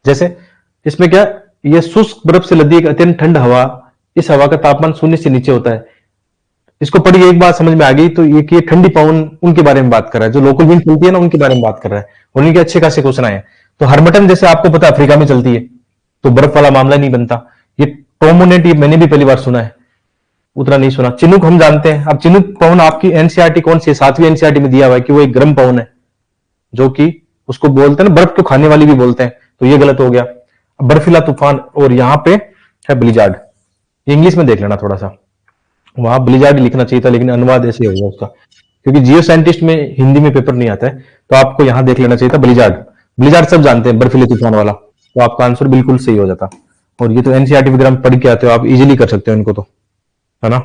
जैसे इसमें क्या, ये शुष्क बर्फ से लदी एक अत्यंत ठंड हवा, इस हवा का तापमान शून्य से नीचे होता है। इसको पढ़िए, एक बात समझ में आ गई तो ये कि ये ठंडी पवन उनके बारे में बात कर रहा है, जो लोकल विंड चलती है ना उनके बारे में बात कर रहा है। और उनके अच्छे खासे क्वेश्चन आए हैं। तो हरमटन जैसे आपको पता है अफ्रीका में चलती है, तो बर्फ वाला मामला नहीं बनता। ये टोमोनेट ये मैंने भी पहली बार सुना है, उतना नहीं सुना। चिनुक हम जानते हैं। अब चिनुक पवन आपकी एनसीईआरटी कौन सी है, 7वीं एनसीईआरटी में दिया हुआ है कि वो एक गर्म पवन है, जो कि उसको बोलते हैं ना, बर्फ को खाने वाली भी बोलते हैं, तो ये गलत हो गया। अब बर्फीला तूफान, और यहाँ पे है ब्लिजार्ड। इंग्लिश में देख लेना थोड़ा सा, वहां ब्लिजार्ड लिखना चाहिए था, लेकिन अनुवाद ऐसे हो गया उसका, क्योंकि जियो साइंटिस्ट में हिंदी में पेपर नहीं आता है, तो आपको यहां देख लेना चाहिए था ब्लिजार्ड। ब्लिजार्ड सब जानते हैं, बर्फीले तूफान वाला, तो आपका आंसर बिल्कुल सही हो जाता। और ये तो एनसीईआरटी वगैरह में पढ़ के आते हो, आप इजीली कर सकते हो इनको, तो है ना।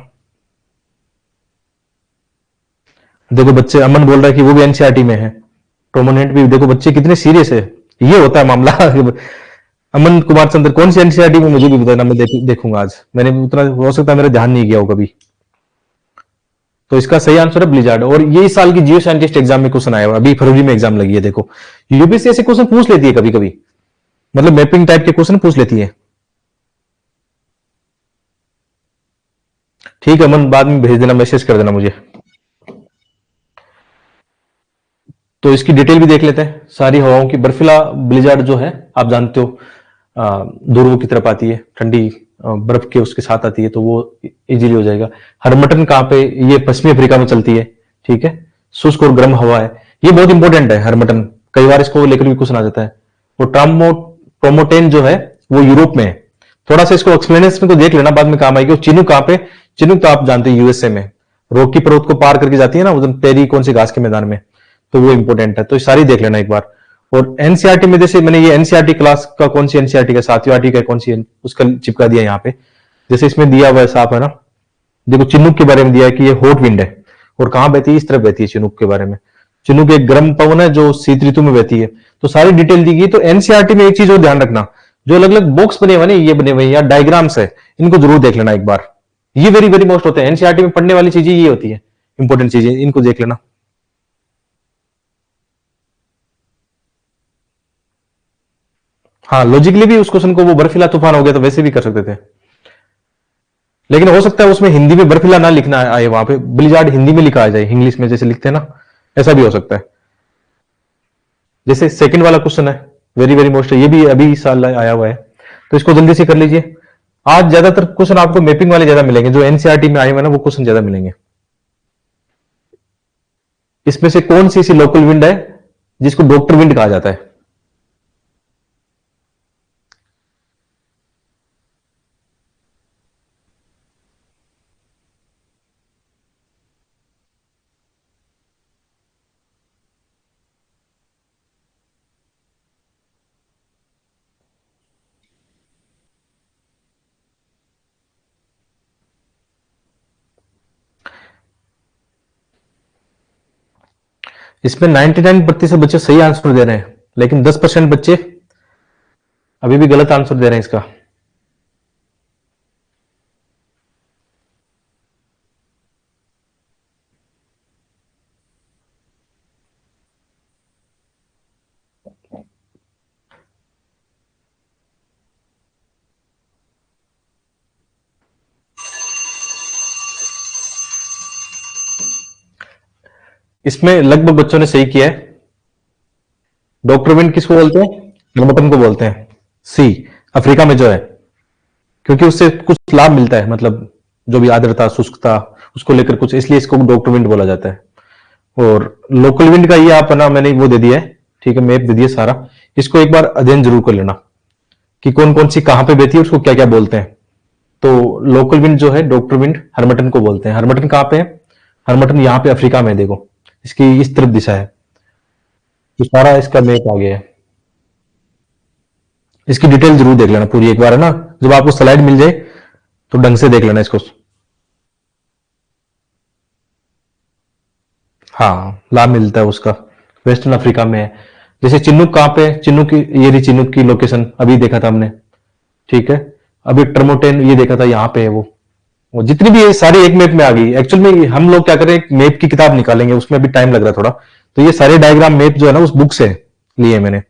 देखो बच्चे, अमन बोल रहा है कि वो भी एनसीईआरटी में है, टोमोनेंट भी। देखो बच्चे कितने सीरियस है, ये होता है मामला। अमन कुमार चंद्र कौन सी एनसीईआरटी में, मुझे भी बताना, मैं देखूंगा आज। मैंने उतना हो सकता है मेरा ध्यान नहीं गया हो कभी। तो इसका सही आंसर है ब्लिजार्ड। और ये इस साल की जियो साइंटिस्ट एग्जाम में क्वेश्चन आया हुआ, अभी फरवरी में एग्जाम लगी है। देखो यूपीएससी ऐसे क्वेश्चन पूछ लेती है कभी कभी, मतलब मैपिंग टाइप के क्वेश्चन पूछ लेती है। ठीक है अमन, बाद में भेज देना, मैसेज कर देना मुझे। तो इसकी डिटेल भी देख लेते हैं सारी हवाओं की। बर्फीला ब्लिजार्ड जो है आप जानते हो, ध्रुव की तरफ आती है, ठंडी बर्फ के उसके साथ आती है, तो वो इजीली हो जाएगा। हरमटन कहाँ पे, ये पश्चिमी अफ्रीका में चलती है, ठीक है। शुष्क और गर्म हवा है, ये बहुत इंपॉर्टेंट है हरमटन, कई बार इसको लेकर भी क्वेश्चन आ जाता है। और ट्रोमोटेन जो है वो यूरोप में है। थोड़ा सा इसको एक्सप्लेनेशन को देख लेना, बाद में काम आएगी। चिनुक कहाँ पे, चिनुक तो आप जानते हैं यूएसए में, रॉकी पर्वत को पार करके जाती है ना उधर, पेरी कौन सी घास के मैदान में, तो वो इंपॉर्टेंट है। तो सारी देख लेना एक बार। और एनसीईआरटी में जैसे मैंने ये एनसीईआरटी क्लास का, कौन सी एनसीईआरटी का, 7वीं आरटी का कौन सी उसका चिपका दिया यहाँ पे, जैसे इसमें दिया हुआ है साफ है ना। देखो चिनुक के बारे में दिया है कि ये हॉट विंड है, और कहां बहती है, इस तरफ बहती है चिनुक के बारे में। चिनुक एक गर्म पवन है जो शीत ऋतु में बहती है। तो सारी डिटेल दी गई। तो एनसीईआरटी में एक चीज और ध्यान रखना, जो अलग अलग बॉक्स बने हुए ये बने हुए या डायग्राम्स है, इनको जरूर देख लेना एक बार। ये वेरी वेरी मोस्ट होते हैं एनसीईआरटी में पढ़ने वाली चीजें, ये होती है इंपॉर्टेंट चीजें, इनको देख लेना। हाँ लॉजिकली भी उस क्वेश्चन को, वो बर्फीला तूफान हो गया तो वैसे भी कर सकते थे, लेकिन हो सकता है उसमें हिंदी में बर्फीला ना लिखना आए, वहां पे ब्लिजार्ड हिंदी में लिखा आ जाए, इंग्लिश में जैसे लिखते हैं ना, ऐसा भी हो सकता है। जैसे सेकंड वाला क्वेश्चन है, वेरी वेरी मोस्ट, ये भी अभी साल आया हुआ है, तो इसको जल्दी से कर लीजिए। आज ज्यादातर क्वेश्चन आपको मैपिंग वाले ज्यादा मिलेंगे, जो एनसीईआरटी में आए हुए ना वो क्वेश्चन ज्यादा मिलेंगे। इसमें से कौन सी ऐसी लोकल विंड है जिसको डॉक्टर विंड कहा जाता है? इसमें 99% बच्चे सही आंसर दे रहे हैं, लेकिन 10% बच्चे अभी भी गलत आंसर दे रहे हैं इसका। इसमें लगभग बच्चों ने सही किया है। डॉक्टर विंड किसको बोलते हैं? हर्मटन को बोलते हैं। सी, अफ्रीका में जो है, क्योंकि उससे कुछ लाभ मिलता है, मतलब जो भी आर्द्रता शुष्कता उसको लेकर कुछ, इसलिए इसको डॉक्टर विंड बोला जाता है। और लोकल विंड का ये आप ना, मैंने वो दे दिया है, ठीक है, मैप दे दिया सारा। इसको एक बार अध्ययन जरूर कर लेना कि कौन कौन सी कहां पे बहती है, उसको क्या क्या बोलते हैं। तो लोकल विंड जो है डॉक्टर विंड हर्मटन को बोलते हैं। हर्मटन कहां पे है? हर्मटन यहाँ पे अफ्रीका में, देखो इसकी इस तरफ दिशा है, तो सारा इसका मैप आ गया है। इसकी डिटेल जरूर देख लेना पूरी एक बार, है ना, जब आपको स्लाइड मिल जाए तो ढंग से देख लेना इसको। हाँ लाभ मिलता है उसका, वेस्टर्न अफ्रीका में है। जैसे चिन्नुक कहाँ पे है? चिन्नुक की, ये रही चिन्नुक की लोकेशन, अभी देखा था हमने, ठीक है। अभी टर्मोटेन ये देखा था, यहाँ पे है वो जितनी भी है सारी एक मैप में आ गई। एक्चुअल में हम लोग क्या करें, एक मैप की किताब निकालेंगे, उसमें अभी टाइम लग रहा है थोड़ा, तो ये सारे डायग्राम मैप जो है ना उस बुक से लिए मैंने,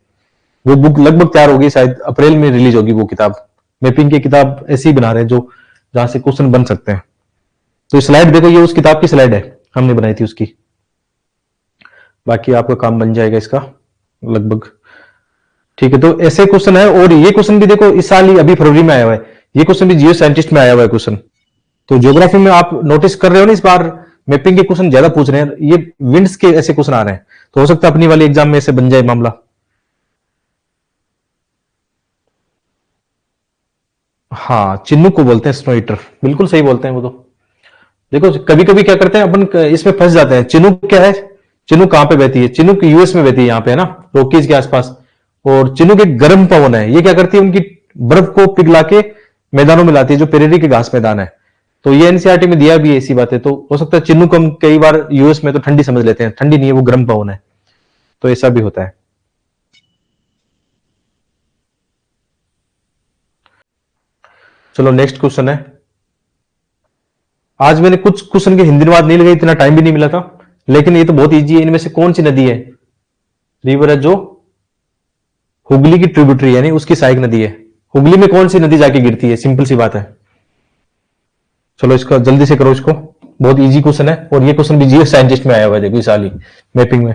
वो बुक लगभग तैयार होगी, शायद अप्रैल में रिलीज होगी वो किताब। मैपिंग की किताब ऐसी ही बना रहे हैं जो जहां से क्वेश्चन बन सकते हैं। तो स्लाइड देखो, ये उस किताब की स्लाइड है, हमने बनाई थी उसकी। बाकी आपका काम बन जाएगा इसका लगभग। ठीक है, तो ऐसे क्वेश्चन है। और ये क्वेश्चन भी देखो इस साल ही अभी फरवरी में आया हुआ है। ये क्वेश्चन भी जियो साइंटिस्ट में आया हुआ है क्वेश्चन। तो ज्योग्राफी में आप नोटिस कर रहे हो ना, इस बार मैपिंग के क्वेश्चन ज्यादा पूछ रहे हैं, ये विंड्स के ऐसे क्वेश्चन आ रहे हैं। तो हो सकता है अपनी वाली एग्जाम में ऐसे बन जाए मामला। हाँ, चिन्नू को बोलते हैं स्नो ईटर, बिल्कुल सही बोलते हैं वो तो। देखो कभी कभी क्या करते हैं अपन, इसमें फंस जाते हैं। चिनूक क्या है, चिनूक कहाँ पे बहती है? चिनूक यूएस में बहती है, यहाँ पे है ना, रॉकीज के आसपास। और चिनूक एक गर्म पवन है। ये क्या करती है, उनकी बर्फ को पिघला के मैदानों में लाती है, जो प्रेरी के घास मैदान है। तो ये एनसीईआरटी में दिया भी है ऐसी बात है। तो हो सकता है चिनूक हम कई बार यूएस में तो ठंडी समझ लेते हैं, ठंडी नहीं है वो, गर्म पवन है। तो ऐसा भी होता है। चलो नेक्स्ट क्वेश्चन है। आज मैंने कुछ क्वेश्चन के हिंदी अनुवाद नहीं लगाई, इतना टाइम भी नहीं मिला था। लेकिन ये तो बहुत इजी है। इनमें से कौन सी नदी है, रिवर है जो हुगली की ट्रिब्यूटरी यानी उसकी सहायक नदी है? हुगली में कौन सी नदी जाके गिरती है? सिंपल सी बात है। चलो इसका जल्दी से करो इसको। बहुत इजी क्वेश्चन है, और ये क्वेश्चन भी जियो साइंटिस्ट में आया हुआ है, देखो इस साल ही मैपिंग में।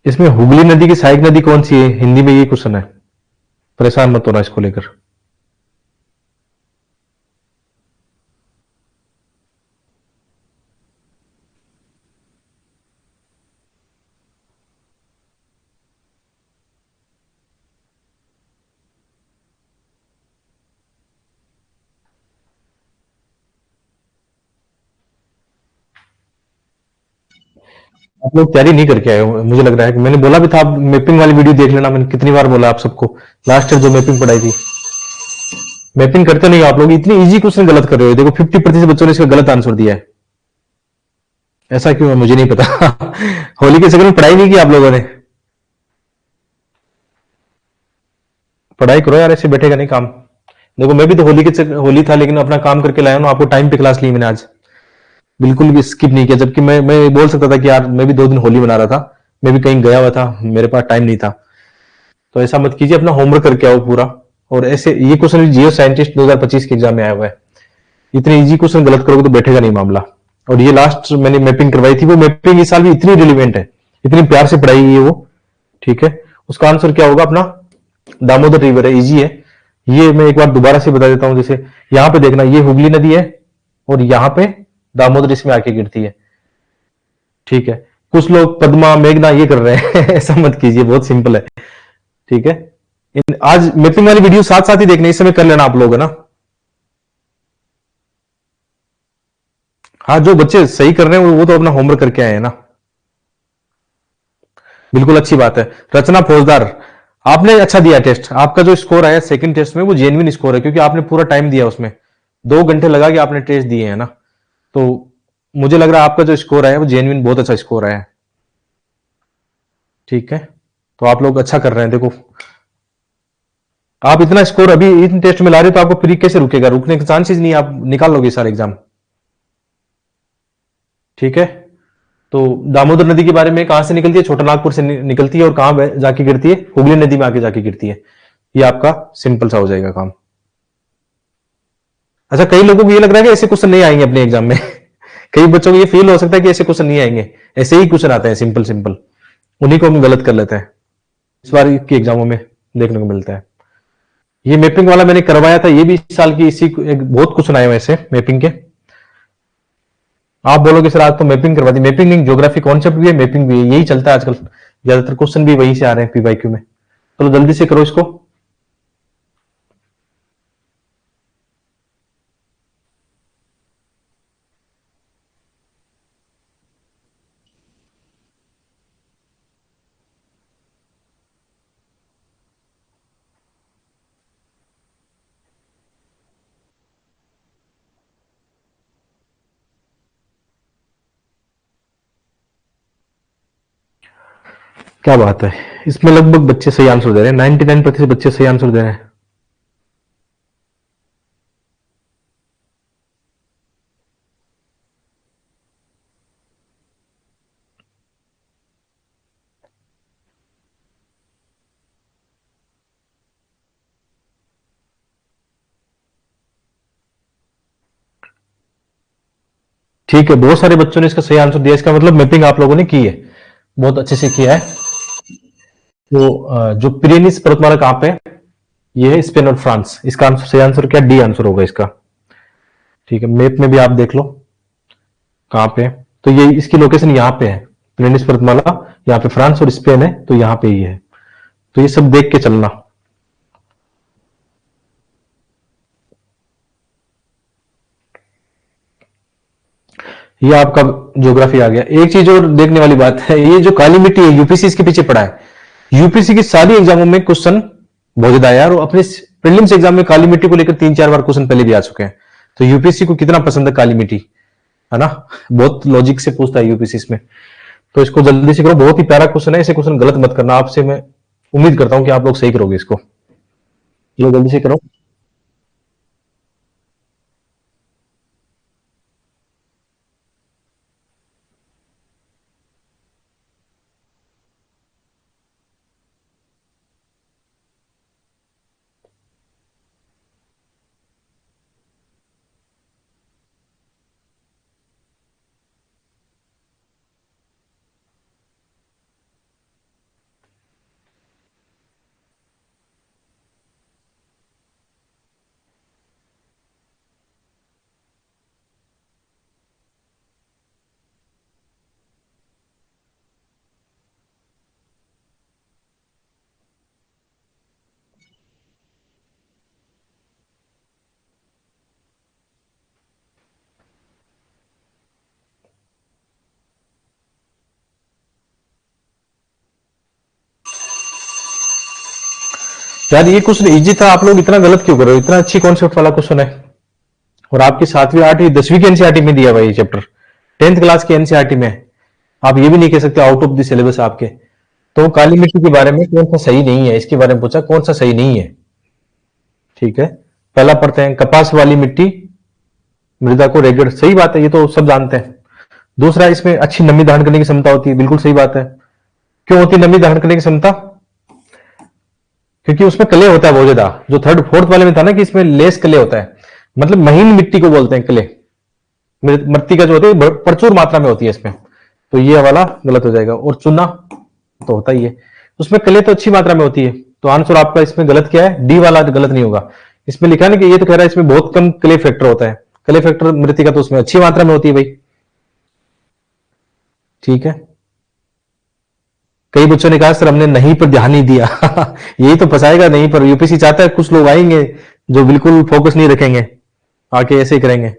इसमें हुगली नदी की सहायक नदी कौन सी है, हिंदी में ये क्वेश्चन है। परेशान मत होना इसको लेकर। आप लोग तैयारी नहीं करके आए हो, मुझे लग रहा है। कि मैंने बोला भी था आप मैपिंग वाली वीडियो देख लेना, मैंने कितनी बार बोला आप सबको। लास्ट ईयर जो मैपिंग पढ़ाई थी। मैपिंग करते नहीं हो आप लोग, इतनी इजी क्वेश्चन गलत कर रहे हो। देखो 50% बच्चों ने इसका गलत आंसर दिया है। ऐसा क्यों है मुझे नहीं पता। होली के चक्कर में पढ़ाई नहीं की आप लोगों ने। पढ़ाई करो यार, ऐसे बैठेगा नहीं काम। देखो मैं भी तो होली था, लेकिन अपना काम करके लाया हूँ ना। आपको टाइम पे क्लास ली मैंने आज, बिल्कुल भी स्किप नहीं किया। जबकि मैं बोल सकता था कि यार मैं भी 2 दिन होली मना रहा था, मैं भी कहीं गया हुआ था, मेरे पास टाइम नहीं था। तो ऐसा मत कीजिए, अपना होमवर्क करके आओ पूरा। और ऐसे ये क्वेश्चन भी जियो साइंटिस्ट 2025 के एग्जाम में आया हुआ है। इतने इजी क्वेश्चन गलत करोगे तो बैठेगा नहीं मामला। और ये लास्ट मैंने मैपिंग करवाई थी, वो मैपिंग इस साल भी इतनी रिलेवेंट है, इतनी प्यार से पढ़ाई गई है वो। ठीक है, उसका आंसर क्या होगा अपना? दामोदर रिवर है, इजी है। ये मैं एक बार दोबारा से बता देता हूं। जैसे यहां पे देखना, ये हुगली नदी है, और यहां पे दामोदर इसमें आके गिरती है। ठीक है, कुछ लोग पद्मा मेघना ये कर रहे हैं। ऐसा मत कीजिए, बहुत सिंपल है। ठीक है, आज मैपिंग वाली वीडियो साथ साथ ही देखने, इस समय कर लेना आप लोग, है ना। हाँ, जो बच्चे सही कर रहे हैं वो तो अपना होमवर्क करके आए हैं ना। बिल्कुल अच्छी बात है। रचना फौजदार, आपने अच्छा दिया टेस्ट। आपका जो स्कोर आया सेकंड टेस्ट में वो जेन्युइन स्कोर है, क्योंकि आपने पूरा टाइम दिया उसमें। 2 घंटे लगा के आपने टेस्ट दिए है ना। तो मुझे लग रहा है आपका जो स्कोर आया वो जेन्युइन बहुत अच्छा स्कोर आया है। ठीक है, तो आप लोग अच्छा कर रहे हैं। देखो आप इतना स्कोर अभी इन टेस्ट में ला रहे हो, तो आपको प्री कैसे रुकेगा? रुकने के चांसेस नहीं है, आप निकाल लोगे सारे एग्जाम। ठीक है, तो दामोदर नदी के बारे में, कहां से निकलती है? छोटा नागपुर से निकलती है, और कहां जाके गिरती है? हुगली नदी में आके जाके गिरती है। ये आपका सिंपल सा हो जाएगा काम। अच्छा, कई लोगों को ये लग रहा है कि ऐसे क्वेश्चन नहीं आएंगे अपने एग्जाम में। कई बच्चों को ये फील हो सकता है कि ऐसे क्वेश्चन नहीं आएंगे, ऐसे ही क्वेश्चन आते हैं सिंपल सिंपल। उन्हीं को हम गलत कर लेते हैं, इस बार के एग्जामों में देखने को मिलता है। ये मैपिंग वाला मैंने करवाया था, ये भी इस साल की इसी एक बहुत क्वेश्चन आए हुए ऐसे मैपिंग के। आप बोलोगे सर आज तो मैपिंग करवा दी। मैपिंग नहीं, ज्योग्राफी कॉन्सेप्ट भी है, मैपिंग भी है, यही चलता है आजकल। ज्यादातर क्वेश्चन भी वहीं से आ रहे हैं पीवाईक्यू में। चलो जल्दी से करो इसको। क्या बात है, इसमें लगभग बच्चे सही आंसर दे रहे हैं, 99% बच्चे सही आंसर दे रहे हैं। ठीक है, बहुत सारे बच्चों ने इसका सही आंसर दिया, इसका मतलब मैपिंग आप लोगों ने की है, बहुत अच्छे से किया है। तो जो पिरेनीस पर्वतमाला कहां पे है, ये है स्पेन और फ्रांस। इसका आंसर सही आंसर क्या, डी आंसर होगा इसका। ठीक है, मैप में भी आप देख लो कहां पे है, तो ये इसकी लोकेशन यहां पे है, पिरेनीस पर्वतमाला यहाँ पे फ्रांस और स्पेन है, तो यहां पे ही है। तो ये सब देख के चलना। ये आपका ज्योग्राफी आ गया। एक चीज और देखने वाली बात है, ये जो काली मिट्टी है यूपीसी इसके पीछे पड़ा है। यूपीसी की सारी एग्जामों में क्वेश्चन बहुत आया और अपने प्रीलिम्स एग्जाम में काली मिट्टी को लेकर 3-4 बार क्वेश्चन पहले भी आ चुके हैं। तो यूपीसी को कितना पसंद है काली मिट्टी, है ना, बहुत लॉजिक से पूछता है यूपीसी इसमें। तो इसको जल्दी से करो, बहुत ही प्यारा क्वेश्चन है, ऐसे क्वेश्चन गलत मत करना। आपसे मैं उम्मीद करता हूं कि आप लोग सही करोगे इसको, ये जल्दी से करो। यार ये क्वेश्चन इजी था, आप लोग इतना गलत क्यों कर रहे हो, इतना अच्छी कॉन्सेप्ट वाला क्वेश्चन है। और आपकी 7वीं 8वीं 10वीं की एनसीईआरटी में दिया हुआ ये चैप्टर, 10th क्लास की एनसीईआरटी में। आप ये भी नहीं कह सकते आउट ऑफ द सिलेबस आपके। तो काली मिट्टी के बारे में कौन सा सही नहीं है, इसके बारे में पूछा कौन सा सही नहीं है। ठीक है, पहला पढ़ते हैं, कपास वाली मिट्टी मृदा को रेगड़, सही बात है, ये तो सब जानते हैं। दूसरा, इसमें अच्छी नमी धारण करने की क्षमता होती है, बिल्कुल सही बात है। क्यों होती है नमी धारण करने की क्षमता, क्योंकि उसमें कले होता है बहुत ज्यादा। जो थर्ड फोर्थ वाले में था ना कि इसमें लेस कले होता है, मतलब महीन मिट्टी को बोलते हैं कले, मृतिका जो होती है प्रचुर मात्रा में होती है इसमें। तो ये वाला गलत हो जाएगा। और चूना तो होता ही है, उसमें कले तो अच्छी मात्रा में होती है। तो आंसर आपका इसमें गलत क्या है, डी वाला गलत नहीं होगा। इसमें लिखा है ना कि ये तो कह रहा है इसमें बहुत कम क्ले फैक्टर होता है, क्ले फैक्टर मृतिका तो उसमें अच्छी मात्रा में होती है भाई। ठीक है, कई बच्चों ने कहा सर हमने नहीं पर ध्यान नहीं दिया यही तो फंसाएगा नहीं पर। यूपीसी चाहता है कुछ लोग आएंगे जो बिल्कुल फोकस नहीं रखेंगे, आके ऐसे ही करेंगे।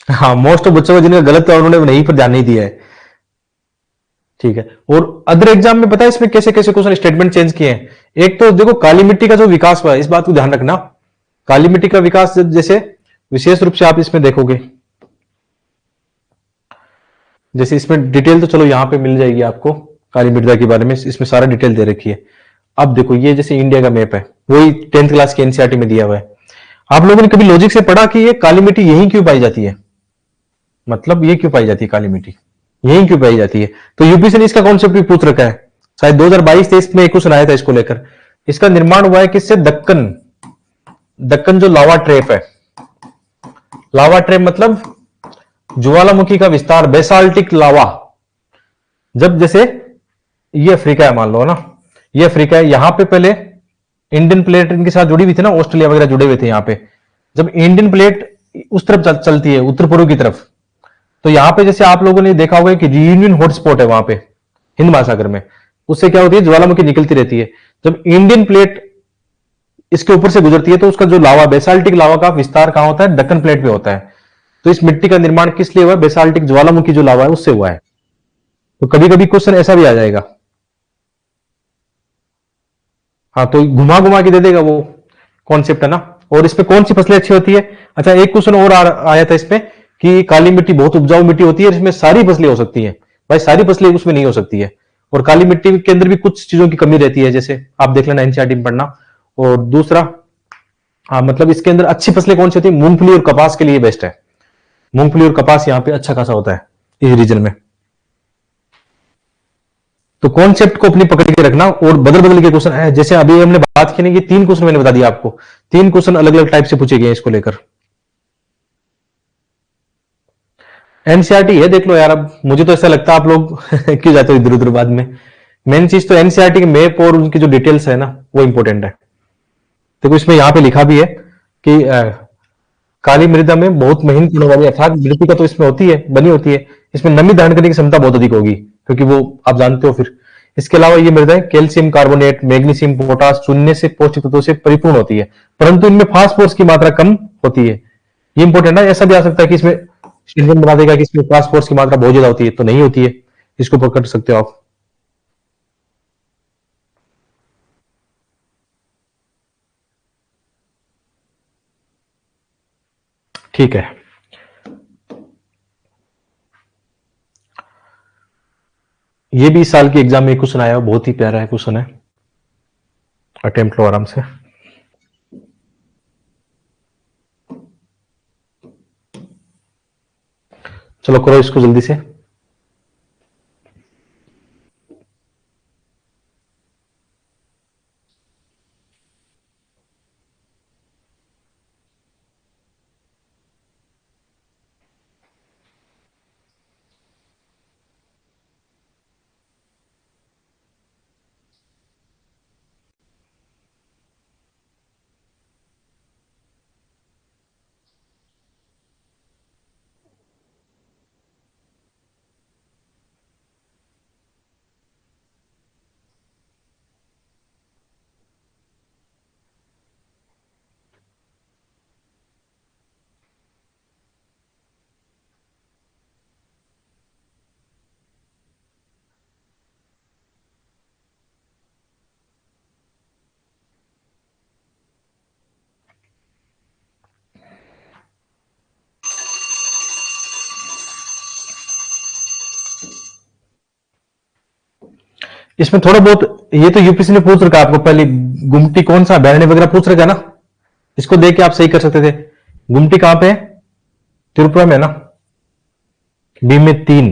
हाँ, मोस्ट ऑफ बच्चों को जिनका गलत है उन्होंने नहीं पर ध्यान नहीं दिया है। ठीक है, और अदर एग्जाम में पता है इसमें कैसे कैसे क्वेश्चन स्टेटमेंट चेंज किए हैं। एक तो देखो काली मिट्टी का जो विकास हुआ है, इस बात को ध्यान रखना। काली मिट्टी का विकास जैसे विशेष रूप से आप इसमें देखोगे, जैसे इसमें डिटेल तो चलो यहां पे मिल जाएगी आपको, काली मृदा के बारे में इसमें सारा डिटेल दे रखी है। अब देखो ये जैसे इंडिया का मैप है, वही 10th क्लास की एनसीईआरटी में दिया हुआ है। आप लोगों ने कभी लॉजिक से पढ़ा कि ये काली मिट्टी यहीं क्यों पाई जाती है, मतलब ये क्यों पाई जाती है काली मिट्टी, यहीं क्यों पाई जाती है। तो यूपीसी ने इसका कॉन्सेप्ट भी पूछ रखा है, शायद 2022-23 में एक क्वेश्चन आया था इसको लेकर। इसका निर्माण हुआ है किससे, दक्कन, दक्कन जो लावा ट्रेप है, लावा ट्रेप मतलब ज्वालामुखी का विस्तार, बेसाल्टिक लावा। जब जैसे ये अफ्रीका है मान लो ना, ये अफ्रीका है, यहां पे पहले इंडियन प्लेट इनके साथ जुड़ी हुई थी ना, ऑस्ट्रेलिया वगैरह जुड़े हुए थे यहाँ पे। जब इंडियन प्लेट उस तरफ चलती है, उत्तर पूर्व की तरफ, तो यहां पे जैसे आप लोगों ने देखा होगा कि रियूनियन हॉटस्पॉट है वहां पे हिंद महासागर में, उससे क्या होती है ज्वालामुखी निकलती रहती है। जब इंडियन प्लेट इसके ऊपर से गुजरती है तो उसका जो लावा, बेसाल्टिक लावा का विस्तार कहां होता है, दक्कन प्लेट पे होता है। तो इस मिट्टी का निर्माण किस लिए हुआ है, बेसाल्टिक ज्वालामुखी जो लावा है उससे हुआ है। तो कभी कभी क्वेश्चन ऐसा भी आ जाएगा। हाँ, तो घुमा घुमा के दे देगा वो, कॉन्सेप्ट है ना। और इसमें कौन सी फसलें अच्छी होती है, अच्छा एक क्वेश्चन और आया था इसमें कि काली मिट्टी बहुत उपजाऊ मिट्टी होती है, इसमें सारी फसलें हो सकती है। भाई सारी फसलें उसमें नहीं हो सकती है, और काली मिट्टी के अंदर भी कुछ चीजों की कमी रहती है, जैसे आप देख लेना एनसीईआरटी में पढ़ना। और दूसरा, हाँ मतलब इसके अंदर अच्छी फसलें कौन सी होती है, मूंगफली और कपास के लिए बेस्ट है। मूंगफली और कपास यहाँ पे अच्छा खासा होता है इस रीजन में। तो कॉन्सेप्ट को अपनी पकड़ के रखना, और बदल बदल के क्वेश्चन है, जैसे अभी हमने बात की ना, ये 3 क्वेश्चन मैंने बता दिया आपको, 3 क्वेश्चन अलग अलग टाइप से पूछे गए इसको लेकर। एनसीईआरटी है, देख लो यार। अब मुझे तो ऐसा लगता है आप लोग क्यों जाते हो इधर उधर बाद में। मेन चीज तो एनसीईआरटी के मैप और उनकी जो डिटेल्स है ना, वो इंपॉर्टेंट है। देखो इसमें यहाँ पे लिखा भी है कि काली मृदा में बहुत महीन गुणों वाली अर्थात मृतिका तो इसमें होती है, बनी होती है। इसमें नमी धारण करने की क्षमता बहुत अधिक होगी, क्योंकि वो आप जानते हो फिर। इसके अलावा ये मृदाएं कैल्शियम कार्बोनेट, मैग्नीशियम, पोटास, चूने से पौष्टिक तत्वों से परिपूर्ण होती है, परंतु इनमें फास्फोरस की मात्रा कम होती है। ये इंपॉर्टेंट है। ऐसा भी आ सकता है कि इसमें स्टेटमेंट बना देगा कि इसमें फास्फोरस की मात्रा बहुत ज्यादा होती है, तो नहीं होती है। इसको पकड़ सकते हो आप। ठीक है। ये भी इस साल के एग्जाम में क्वेश्चन आया, बहुत ही प्यारा है क्वेश्चन है, अटेम्प्ट लो आराम से। चलो करो इसको जल्दी से। इसमें थोड़ा बहुत ये तो यूपीसी ने पूछ रखा है आपको पहले, गुमटी कौन सा अभ्यारण्य वगैरह पूछ रखा है ना। इसको देख के आप सही कर सकते थे। गुमटी कहां पे है, त्रिपुरा में है ना। बी में 3,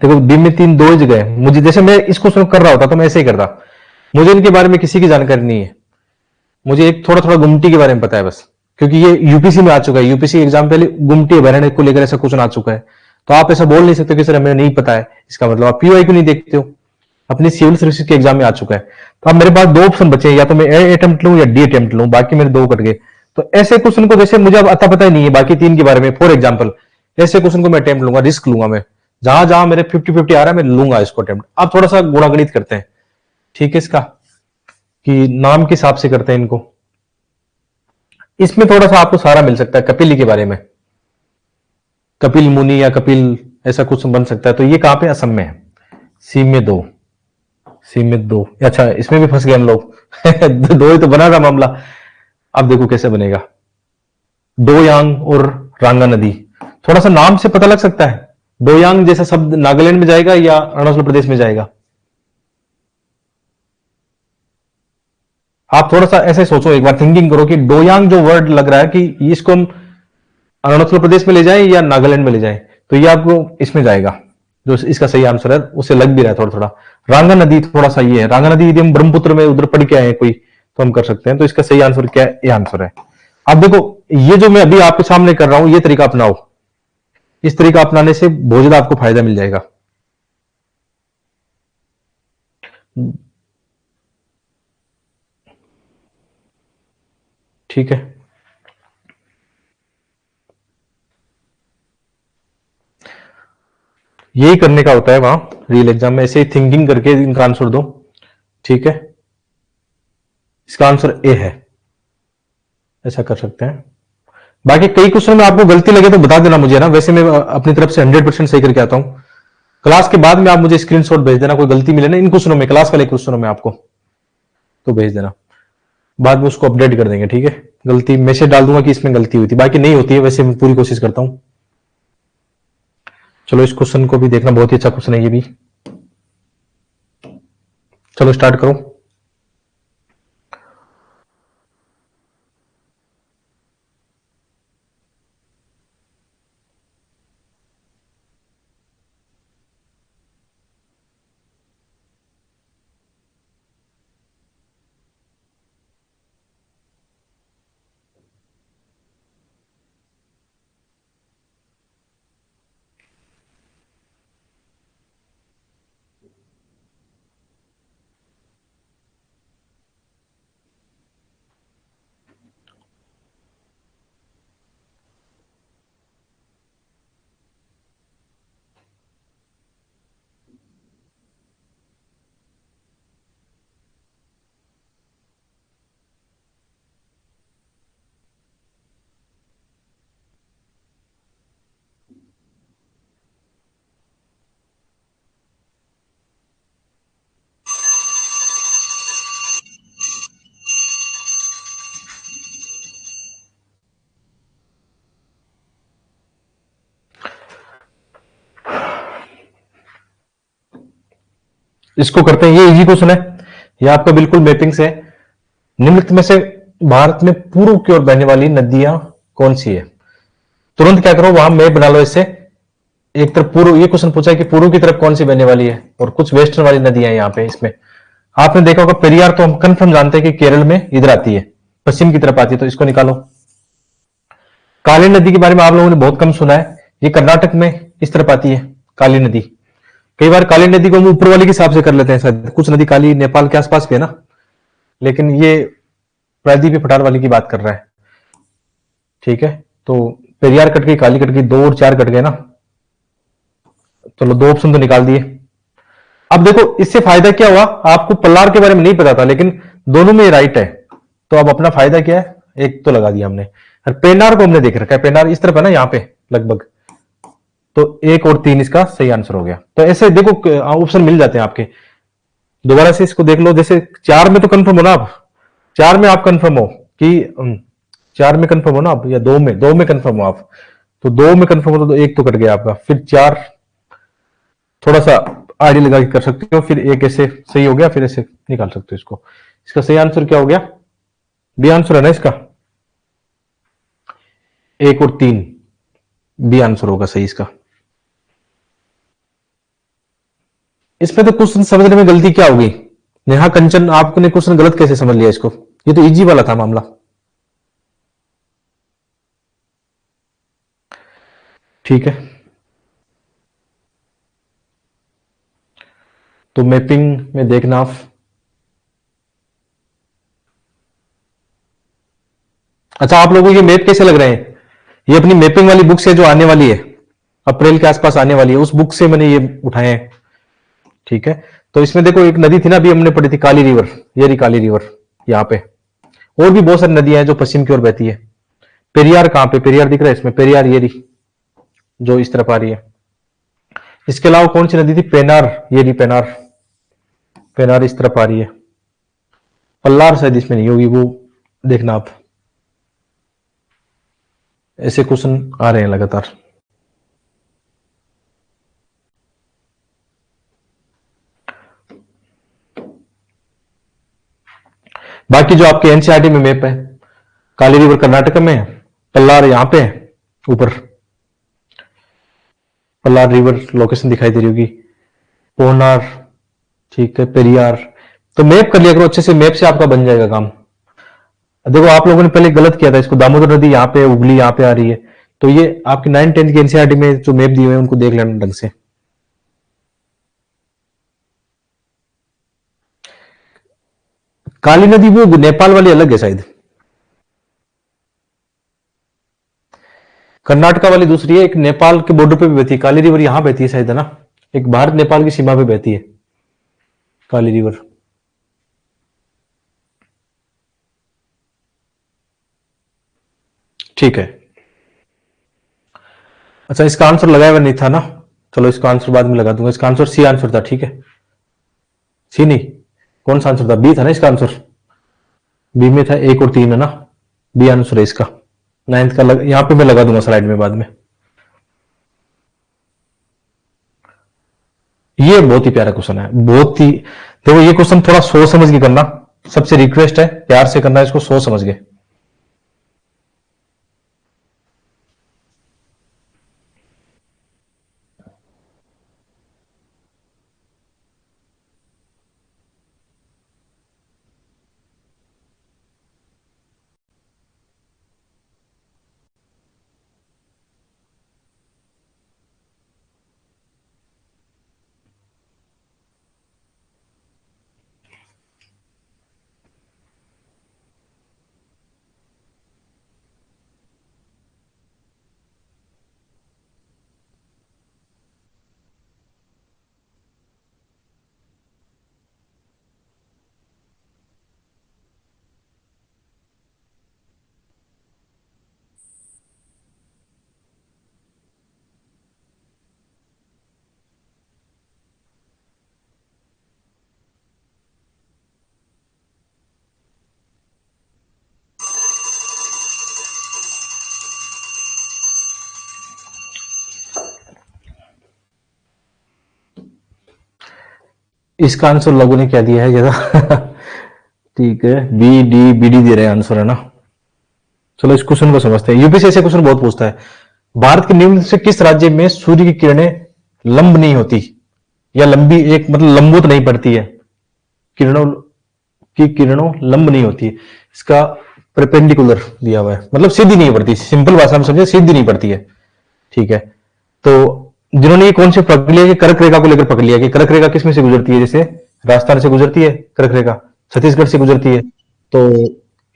देखो बी में 3 दो ही जगह है। मुझे जैसे मैं इसको शुरू कर रहा होता तो मैं ऐसे ही करता। मुझे इनके बारे में किसी की जानकारी नहीं है, मुझे एक थोड़ा थोड़ा गुमटी के बारे में पता है बस, क्योंकि ये यूपीसी में आ चुका है। यूपीसी एग्जाम पहले गुमटी अभ्यारण्य को लेकर ऐसा क्वेश्चन आ चुका है। तो आप ऐसा बोल नहीं सकते कि सर हमें नहीं पता है। इसका मतलब आप पीओआई क्यों नहीं देखते हो, अपनी सिविल सर्विसेज के एग्जाम में आ चुका है। तो अब मेरे पास 2 ऑप्शन बचे हैं, या तो मैं ए अटेम्प्ट लूं या डी अटेम्प्ट लूं, बाकी मेरे 2 कट गए। तो ऐसे क्वेश्चन को, जैसे मुझे अब अता पता ही नहीं है बाकी 3 के बारे में, फॉर एग्जाम्पल ऐसे क्वेश्चन को मैं अटेम्प्ट लूंगा, रिस्क लूंगा मैं। जहां जहां मेरे 50-50 आ रहा है मैं लूंगा इसको अटेम्प्ट। आप थोड़ा सा गुणागणित करते हैं, ठीक है, इसका कि नाम के हिसाब से करते हैं इनको। इसमें थोड़ा सा आपको सहारा मिल सकता है कपिल के बारे में, कपिल मुनि या कपिल, ऐसा कुछ बन सकता है। तो ये कहां पे, असम में है। सी में 2, सी में 2। अच्छा इसमें भी फंस गए हम लोग। 2 ही तो बना था मामला। अब देखो कैसे बनेगा। डोयांग और रांगा नदी, थोड़ा सा नाम से पता लग सकता है। डोयांग जैसा शब्द नागालैंड में जाएगा या अरुणाचल प्रदेश में जाएगा। आप थोड़ा सा ऐसे सोचो, एक बार थिंकिंग करो कि डोयांग जो वर्ड लग रहा है कि इसको हम अरुणाचल प्रदेश में ले जाएं या नागालैंड में ले जाएं, तो ये आपको इसमें जाएगा। जो इसका सही आंसर है, उससे लग भी रहा है थोड़ा थोड़ा। रांगा नदी थोड़ा सा ये है, रांगा नदी यदि हम ब्रह्मपुत्र में उधर पढ़ के आए हैं कोई, तो हम कर सकते हैं। तो इसका सही आंसर क्या है, ये आंसर है। अब देखो ये जो मैं अभी आपके सामने कर रहा हूं, ये तरीका अपनाओ। इस तरीका अपनाने से बहुत ज्यादा आपको फायदा मिल जाएगा। ठीक है, यही करने का होता है वहां रियल एग्जाम में, ऐसे ही थिंकिंग करके इनका आंसर दो। ठीक है, इसका आंसर ए है, ऐसा कर सकते हैं। बाकी कई क्वेश्चन में आपको गलती लगे तो बता देना मुझे ना, वैसे मैं अपनी तरफ से 100% सही करके आता हूं। क्लास के बाद में आप मुझे स्क्रीनशॉट भेज देना, कोई गलती मिले ना इन क्वेश्चनों में, क्लास वाले क्वेश्चनों में आपको, तो भेज देना। बाद में उसको अपडेट कर देंगे, ठीक है। गलती मैसेज डाल दूंगा कि इसमें गलती हुई थी, बाकी नहीं होती है, वैसे मैं पूरी कोशिश करता हूं। चलो इस क्वेश्चन को भी देखना, बहुत ही अच्छा क्वेश्चन है ये भी। चलो स्टार्ट करो। इसको करते हैं, ये इजी क्वेश्चन है, ये आपका बिल्कुल मैपिंग से है। निम्नलिखित में से भारत में पूर्व की ओर बहने वाली नदियां कौन सी है? तुरंत क्या करो, वहां मैप बना लो इससे। एक तरफ पूर्व, ये क्वेश्चन पूछा है कि पूर्व की तरफ कौन सी बहने वाली है, और कुछ वेस्टर्न वाली नदियां यहाँ पे। इसमें आपने देखा होगा पेरियार, तो हम कंफर्म जानते हैं कि केरल में इधर आती है, पश्चिम की तरफ आती है, तो इसको निकालो। काली नदी के बारे में आप लोगों ने बहुत कम सुना है, ये कर्नाटक में इस तरफ आती है काली नदी। कई बार काली नदी को हम ऊपर वाली के हिसाब से कर लेते हैं, शायद कुछ नदी काली नेपाल के आसपास भी है ना, लेकिन ये प्रायद्वीपीय पठार वाली की बात कर रहा है। ठीक है, तो पेरियार कट गई, काली कट गई, 2 और 4 कट गए ना। चलो 2 ऑप्शन तो निकाल दिए। अब देखो इससे फायदा क्या हुआ, आपको पल्लार के बारे में नहीं पता था, लेकिन दोनों में राइट है, तो अब अपना फायदा क्या है, एक तो लगा दिया हमने। और पेनार को हमने देख रखा है, पेनार इस तरफ है ना यहाँ पे लगभग, तो 1 और 3 इसका सही आंसर हो गया। तो ऐसे देखो ऑप्शन मिल जाते हैं आपके। दोबारा से इसको देख लो, जैसे 4 में तो कंफर्म हो ना आप, 4 में आप कंफर्म हो कि 4 में कंफर्म हो ना आप, या 2 में कंफर्म हो आप, तो 2 में कंफर्म हो तो 1 तो कट गया आपका, फिर 4 थोड़ा सा आईडी लगा के कर सकते हो, फिर एक ऐसे सही हो गया, फिर ऐसे निकाल सकते हो इसको। इसका सही आंसर क्या हो गया, बी आंसर है ना इसका, 1 और 3 बी आंसर होगा सही इसका। इसमें तो क्वेश्चन समझने में गलती क्या होगी, नेहा कंचन, आपने क्वेश्चन गलत कैसे समझ लिया इसको, ये तो इजी वाला था मामला। ठीक है, तो मैपिंग में देखना आप। अच्छा, आप लोगों को ये मैप कैसे लग रहे हैं, ये अपनी मैपिंग वाली बुक से जो आने वाली है, अप्रैल के आसपास आने वाली है, उस बुक से मैंने ये उठाए हैं। ठीक है, तो इसमें देखो एक नदी थी ना, अभी हमने पढ़ी थी, काली रिवर, ये रही काली रिवर यहाँ पे। और भी बहुत सारी नदियां हैं जो पश्चिम की ओर बहती है। पेरियार कहाँ पे, पेरियार दिख रहा है इसमें, पेरियार ये रही जो इस तरफ आ रही है। इसके अलावा कौन सी नदी थी, पेनार, ये रही पेनार, पेनार इस तरफ आ रही है। पल्लार शायद इसमें नहीं होगी, वो देखना आप। ऐसे क्वेश्चन आ रहे हैं लगातार। बाकी जो आपके एनसीईआरटी में मैप है, काली रिवर कर्नाटक में है, पल्लार यहाँ पे है ऊपर, पल्लार रिवर लोकेशन दिखाई दे रही होगी, पोनार, ठीक है, पेरियार। तो मैप कर लिया करो अच्छे से, मैप से आपका बन जाएगा काम। देखो आप लोगों ने पहले गलत किया था, इसको दामोदर नदी यहाँ पे, हुगली यहाँ पे आ रही है, तो ये आपकी 9th 10th की एनसीईआरटी में जो मैप दिए हुए हैं उनको देख लेना ढंग से। काली नदी वो नेपाल वाली अलग है शायद, कर्नाटका वाली दूसरी है, एक नेपाल के बॉर्डर पे भी बहती है काली रिवर, यहां बहती है शायद, है ना, एक भारत नेपाल की सीमा पे बहती है काली रिवर। ठीक है, अच्छा इसका आंसर लगाया हुआ नहीं था ना, चलो इसका आंसर बाद में लगा दूंगा। इसका आंसर सी आंसर था, ठीक है, सी नहीं, कौन सा आंसर था, बी था ना इसका आंसर, बी में था 1 और 3 है ना, बी आंसर है इसका। 9th का यहां पे मैं लगा दूंगा स्लाइड में बाद में। ये बहुत ही प्यारा क्वेश्चन है, बहुत ही, देखो ये क्वेश्चन थोड़ा सोच समझ के करना, सबसे रिक्वेस्ट है, प्यार से करना इसको सोच समझ के। इसका आंसर लोगों ने क्या दिया है जरा ठीक है, बी डी दे रहे हैं आंसर, है ना। चलो इस क्वेश्चन को समझते हैं, यूपीएससी ऐसे क्वेश्चन बहुत पूछता है। भारत के निम्न से किस राज्य में सूर्य की किरणें लंब नहीं होती, या लंबी, एक मतलब लंबवत नहीं पड़ती है, किरणों की किरणों लंब नहीं होती है, इसका परपेंडिकुलर दिया हुआ है, मतलब सीधी नहीं पड़ती, सिंपल भाषा में समझे, सीधी नहीं पड़ती है। ठीक है, तो जिन्होंने ये कॉन्सेप्ट पकड़ लिया कि कर्क रेखा को लेकर पकड़ लिया कि कर्क रेखा किसमें से गुजरती है, जैसे राजस्थान से गुजरती है कर्क रेखा, छत्तीसगढ़ से गुजरती है, तो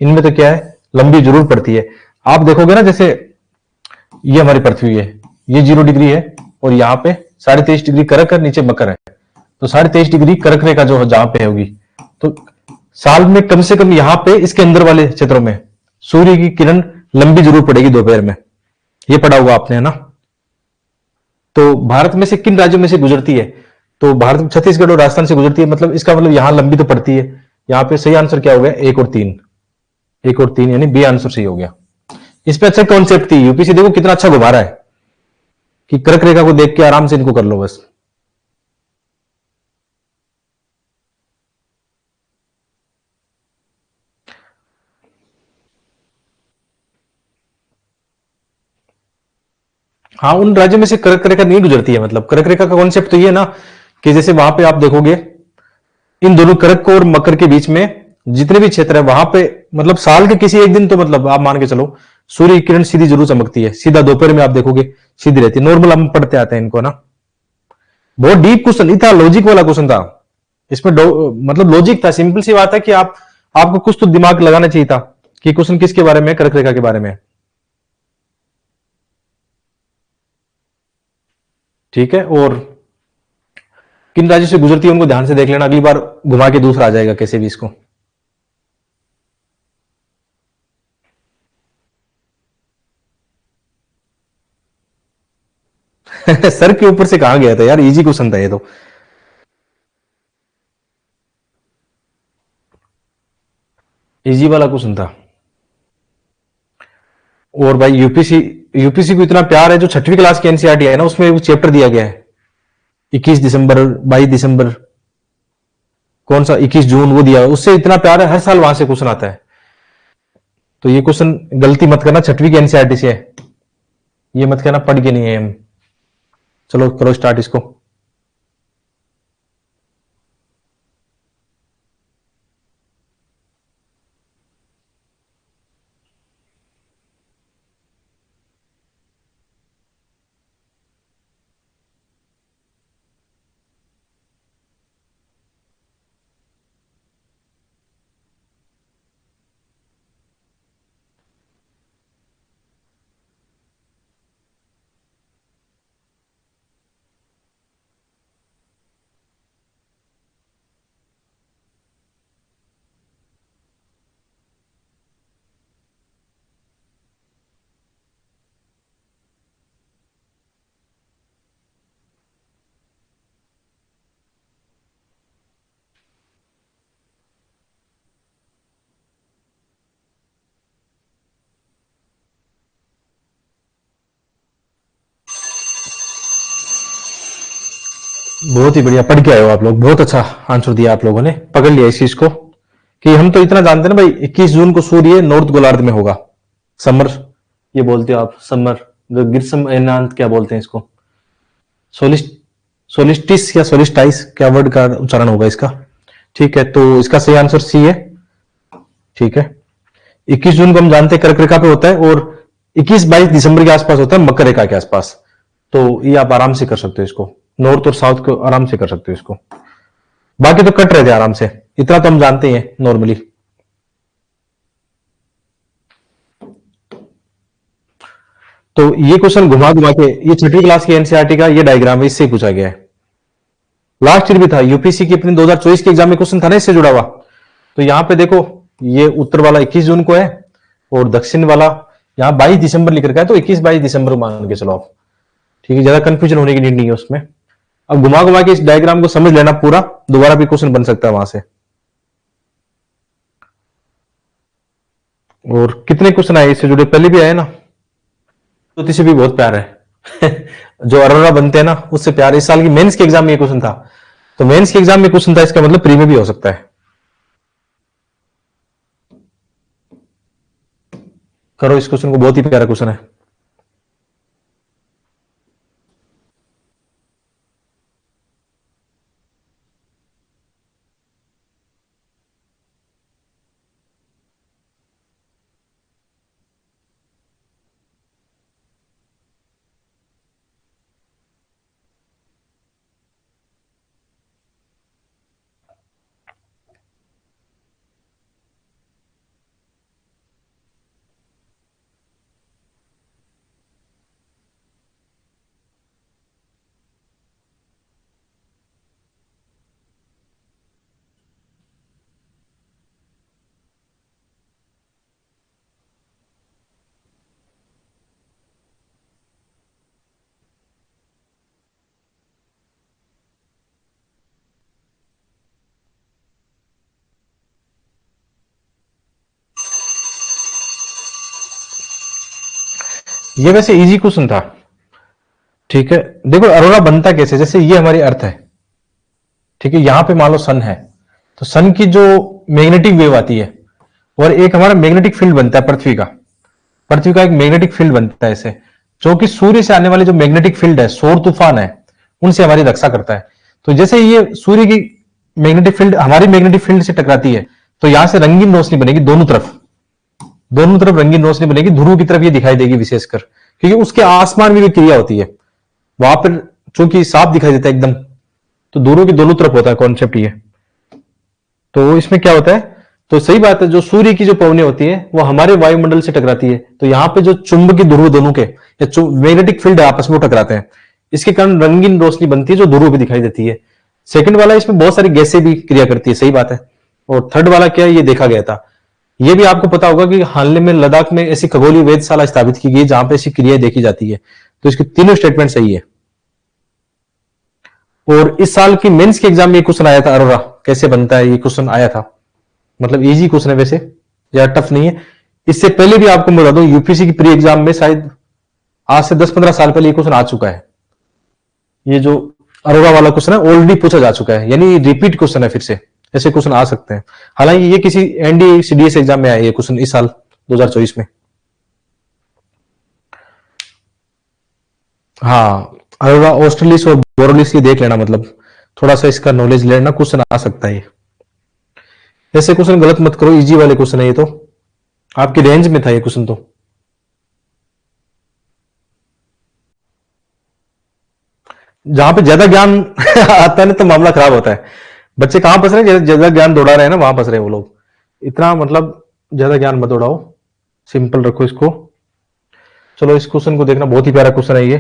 इनमें तो क्या है, लंबी जरूर पड़ती है। आप देखोगे ना, जैसे ये हमारी पृथ्वी है, ये 0 डिग्री है, और यहाँ पे 23.5 डिग्री कर्क है, नीचे मकर है, तो 23.5 डिग्री कर्क रेखा जो जहां पे होगी, तो साल में कम से कम यहाँ पे इसके अंदर वाले क्षेत्रों में सूर्य की किरण लंबी जरूर पड़ेगी दोपहर में, ये पढ़ा हुआ आपने, है ना। तो भारत में से किन राज्यों में से गुजरती है, तो भारत में छत्तीसगढ़ और राजस्थान से गुजरती है, मतलब इसका मतलब यहां लंबी तो पड़ती है। यहाँ पे सही आंसर क्या हो गया, 1 और 3, 1 और 3 यानी बी आंसर सही हो गया। इस पे अच्छा कॉन्सेप्ट थी, यूपीसी देखो कितना अच्छा घुमारा है, कि कर्क रेखा को देख के आराम से इनको कर लो बस। हाँ, उन राज्यों में से कर्क रेखा नहीं गुजरती है, मतलब कर्क रेखा का कॉन्सेप्ट तो ये है ना, कि जैसे वहां पे आप देखोगे, इन दोनों कर्क को और मकर के बीच में जितने भी क्षेत्र है वहां पे, मतलब साल के किसी एक दिन तो मतलब आप मान के चलो सूर्य की किरण सीधी जरूर चमकती है, सीधा दोपहर में आप देखोगे सीधी रहती है, नॉर्मल हम पढ़ते आते हैं इनको ना। बहुत डीप क्वेश्चन नहीं था, लॉजिक वाला क्वेश्चन था, इसमें मतलब लॉजिक था, सिंपल सी बात है कि आप, आपको कुछ तो दिमाग लगाना चाहिए था, कि क्वेश्चन किसके बारे में, कर्क रेखा के बारे में। ठीक है, और किन राज्यों से गुजरती है उनको ध्यान से देख लेना, अगली बार घुमा के दूसरा आ जाएगा कैसे भी इसको। सर के ऊपर से कहा गया था यार, इजी क्वेश्चन था ये तो, इजी वाला क्वेश्चन था। और भाई यूपीसी, यूपीसी को इतना प्यार है, जो 6वीं क्लास की एनसीईआरटी है ना, उसमें वो चैप्टर दिया गया है, 21 दिसंबर, 22 दिसंबर, कौन सा 21 जून, वो दिया है, उससे इतना प्यार है, हर साल वहां से क्वेश्चन आता है। तो ये क्वेश्चन गलती मत करना, 6वीं की एनसीईआरटी से है, ये मत कहना पढ़ के नहीं है हम। चलो करो स्टार्ट इसको। बहुत ही बढ़िया पढ़ के आए हो आप लोग, बहुत अच्छा आंसर दिया आप लोगों ने, पकड़ लिया इस चीज को कि हम तो इतना जानते हैं ना भाई 21 जून को सूर्य नॉर्थ गोलार्ध में होगा। समर, ये बोलते हो आप समर, ग्रीष्म एनांत क्या बोलते हैं इसको, सोलिस्ट सोलिस्टिस या सोलिस्टाइस क्या वर्ड का उच्चारण होगा इसका। ठीक है, तो इसका सही आंसर सी है। ठीक है, 21 जून को हम जानते हैं कर्क रेखा पे होता है, और 21-22 दिसंबर के आसपास होता है मकर रेखा के आसपास। तो ये आप आराम से कर सकते हो इसको, नॉर्थ और साउथ को आराम से कर सकते हो इसको। बाकी तो कट रहे थे आराम से, इतना तो हम जानते ही हैं नॉर्मली। तो ये क्वेश्चन घुमा घुमा के, ये छठी क्लास की एनसीईआरटी का ये डायग्राम है, इससे ही पूछा गया है। लास्ट ईयर भी था यूपीसी की अपनी 2024 के एग्जाम में क्वेश्चन था ना इससे जुड़ा हुआ। तो यहां पे देखो, ये उत्तर वाला 21 जून को है, और दक्षिण वाला यहाँ 22 दिसंबर लिख रखा है, तो 21-22 दिसंबर को मान के चलो आप। ठीक है, ज्यादा कंफ्यूजन होने की नीड नहीं है उसमें। अब घुमा घुमा के इस डायग्राम को समझ लेना पूरा, दोबारा भी क्वेश्चन बन सकता है वहां से। और कितने क्वेश्चन आए इससे जुड़े, पहले भी आए ना। ज्योति से भी बहुत प्यार है जो अरोरा बनते हैं ना उससे प्यार है। इस साल की मेंस के एग्जाम में ये क्वेश्चन था, तो मेंस के एग्जाम में क्वेश्चन था, इसका मतलब प्री में भी हो सकता है। करो इस क्वेश्चन को, बहुत ही प्यारा क्वेश्चन है। ये वैसे इजी क्वेश्चन था। ठीक है, देखो अरोरा बनता कैसे, जैसे ये हमारी अर्थ है। ठीक है, यहां पे मान लो सन है, तो सन की जो मैग्नेटिक वेव आती है, और एक हमारा मैग्नेटिक फील्ड बनता है पृथ्वी का। पृथ्वी का एक मैग्नेटिक फील्ड बनता है ऐसे, जो कि सूर्य से आने वाले जो मैग्नेटिक फील्ड है, सौर तूफान है, उनसे हमारी रक्षा करता है। तो जैसे ये सूर्य की मैग्नेटिक फील्ड हमारी मैग्नेटिक फील्ड से टकराती है, तो यहां से रंगीन रोशनी बनेगी दोनों तरफ। दोनों तरफ रंगीन रोशनी बनेगी, ध्रुव की तरफ ये दिखाई देगी विशेषकर, क्योंकि उसके आसमान में भी क्रिया होती है वहां पर, चूंकि साफ दिखाई देता है एकदम। तो ध्रुव की दोनों तरफ होता है कॉन्सेप्ट ये। तो इसमें क्या होता है, तो सही बात है, जो सूर्य की जो पवनें होती है वो हमारे वायुमंडल से टकराती है, तो यहाँ पे जो चुंबकीय ध्रुव दोनों के या मैग्नेटिक फील्ड है आपस में वो टकराते हैं, इसके कारण रंगीन रोशनी बनती है जो ध्रुव भी दिखाई देती है। सेकंड वाला, इसमें बहुत सारी गैसें भी क्रिया करती है, सही बात है। और थर्ड वाला क्या है, ये देखा गया था। ये भी आपको पता होगा कि हाल में लद्दाख में ऐसी खगोलीय वेधशाला स्थापित की गई जहां पे ऐसी क्रियाएं देखी जाती है। तो इसके तीनों स्टेटमेंट सही है। और इस साल की मेंस के एग्जाम में क्वेश्चन आया था, अरोरा कैसे बनता है, ये क्वेश्चन आया था। मतलब इजी क्वेश्चन है वैसे, ज्यादा टफ नहीं है। इससे पहले भी आपको मैं बता दूं, यूपीसी की प्री एग्जाम में शायद आज से 10-15 साल पहले ये क्वेश्चन आ चुका है। ये जो अरोरा वाला क्वेश्चन है ऑलरेडी पूछा जा चुका है, यानी रिपीट क्वेश्चन है फिर से। ऐसे क्वेश्चन आ सकते हैं। हालांकि ये किसी एनडीए सीडीएस एग्जाम में आया ये क्वेश्चन इस साल 2024 में। हाँ, अरोरा ऑस्ट्रेलिस और बोरोलिस ये देख लेना, मतलब थोड़ा सा इसका नॉलेज लेना, क्वेश्चन आ सकता है ये। ऐसे क्वेश्चन गलत मत करो, इजी वाले क्वेश्चन है ये तो, आपकी रेंज में था ये क्वेश्चन तो। जहां पे ज्यादा ज्ञान आता है ना तो मामला खराब होता है। बच्चे कहां फंस रहे हैं, ज्यादा ज्ञान दौड़ा रहे हैं ना, वहां फंस रहे हैं वो लोग। इतना मतलब ज्यादा ज्ञान मत दौड़ाओ, सिंपल रखो इसको। चलो इस क्वेश्चन को देखना, बहुत ही प्यारा क्वेश्चन है ये।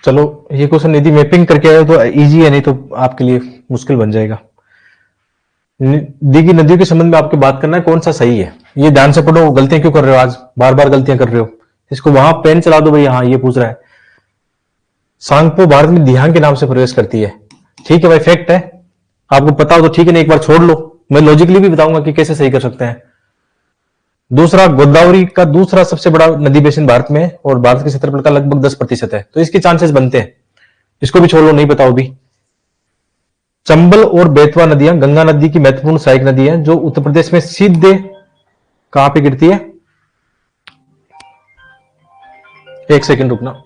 चलो ये क्वेश्चन यदि मैपिंग करके आए तो इजी है, नहीं तो आपके लिए मुश्किल बन जाएगा। दी गई नदियों के संबंध में आपके बात करना है कौन सा सही है। ये ध्यान से पढ़ो, गलतियां क्यों कर रहे हो, आज बार बार गलतियां कर रहे हो। इसको वहां पेन चला दो भाई, हाँ ये पूछ रहा है। सांगपो भारत में दिहांग के नाम से प्रवेश करती है। ठीक है भाई, फैक्ट है, आपको पता हो तो ठीक है, नहीं एक बार छोड़ लो, मैं लॉजिकली भी बताऊंगा कि कैसे सही कर सकते हैं। दूसरा, गोदावरी का दूसरा सबसे बड़ा नदी बेसिन भारत में है और भारत के क्षेत्रफल का लगभग 10% है, तो इसके चांसेस बनते हैं। इसको भी छोड़ लो, नहीं बताओ भी। चंबल और बेतवा नदियां गंगा नदी की महत्वपूर्ण सहायक नदी है, जो उत्तर प्रदेश में सीधे कहां पे गिरती है। एक सेकंड रुकना।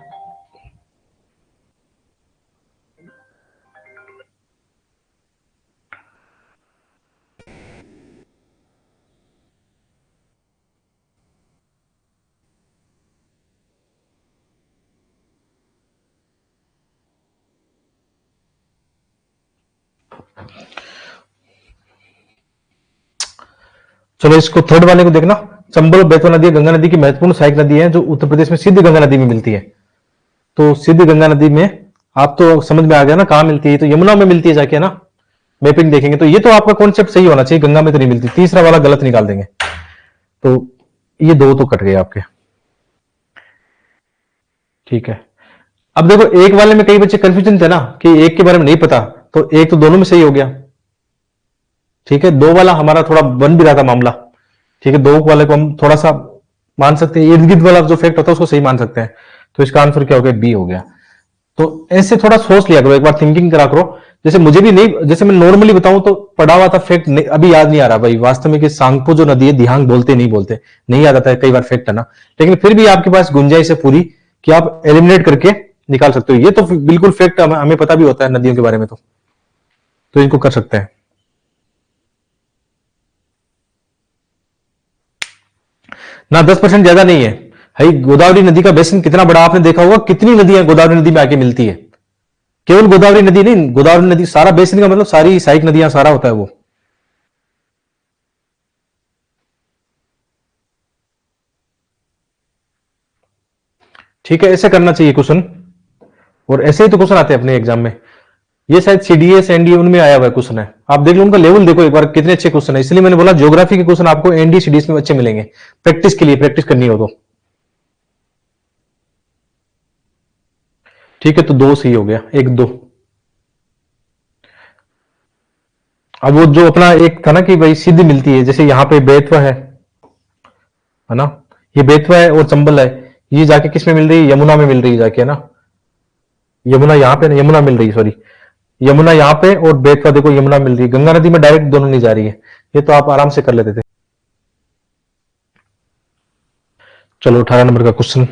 चलो इसको थर्ड वाले को देखना। चंबल और बेतवा नदी गंगा नदी की महत्वपूर्ण सहायक नदी है, जो उत्तर प्रदेश में सीधी गंगा नदी में मिलती है। तो सीधी गंगा नदी में आप तो समझ में आ गया ना कहां मिलती है, तो यमुना में मिलती है जाके ना। मैपिंग देखेंगे तो ये तो आपका कॉन्सेप्ट सही होना चाहिए, गंगा में तो नहीं मिलती। तीसरा वाला गलत निकाल देंगे, तो ये दो तो कट गए आपके। ठीक है, अब देखो एक वाले में कई बच्चे कंफ्यूजन थे ना कि एक के बारे में नहीं पता, तो एक तो दोनों में सही हो गया। ठीक है, दो वाला हमारा थोड़ा बन भी रहा था मामला। ठीक है, दो वाले को हम थोड़ा सा मान सकते हैं, इर्द गिर्द वाला जो फैक्ट होता है उसको सही मान सकते हैं। तो इसका आंसर क्या हो गया, बी हो गया। तो ऐसे थोड़ा सोच लिया करो, एक बार थिंकिंग करा करो। जैसे मुझे भी नहीं, जैसे मैं नॉर्मली बताऊं तो पढ़ा हुआ था फैक्ट, अभी याद नहीं आ रहा भाई वास्तव में कि सांगपो जो नदी है दिहांग बोलते नहीं बोलते, नहीं याद आता है कई बार फैक्ट है ना। लेकिन फिर भी आपके पास गुंजाइश है पूरी कि आप एलिमिनेट करके निकाल सकते हो। ये तो बिल्कुल फैक्ट हमें पता भी होता है नदियों के बारे में, तो इनको कर सकते हैं। ना 10% ज्यादा नहीं है भाई। गोदावरी नदी का बेसिन कितना बड़ा आपने देखा होगा, कितनी नदियां गोदावरी नदी में आके मिलती है। केवल गोदावरी नदी नहीं, गोदावरी नदी सारा बेसिन का मतलब सारी सहायक नदियां सारा होता है वो। ठीक है, ऐसे करना चाहिए क्वेश्चन, और ऐसे ही तो क्वेश्चन आते हैं अपने एग्जाम में। ये शायद सीडीएस एनडीए उनमें आया हुआ क्वेश्चन है, आप देख लो उनका लेवल देखो एक बार कितने अच्छे क्वेश्चन है। इसलिए मैंने बोला ज्योग्राफी के क्वेश्चन आपको एनडी सीडीएस में अच्छे मिलेंगे, प्रैक्टिस के लिए, प्रैक्टिस करनी हो तो। ठीक है, तो दो सही हो गया, एक दो। अब वो जो अपना एक था ना कि भाई सिद्ध मिलती है, जैसे यहाँ पे बेतवा है ना, ये बेतवा है और चंबल है, ये जाके किस में मिल रही है, यमुना में मिल रही है जाके, है ना। यमुना यहाँ पे, यमुना मिल रही है, सॉरी, यमुना यहाँ पे और बेतवा देखो यमुना मिल रही है, गंगा नदी में डायरेक्ट दोनों नहीं जा रही है। ये तो आप आराम से कर लेते थे। चलो 18 नंबर का क्वेश्चन।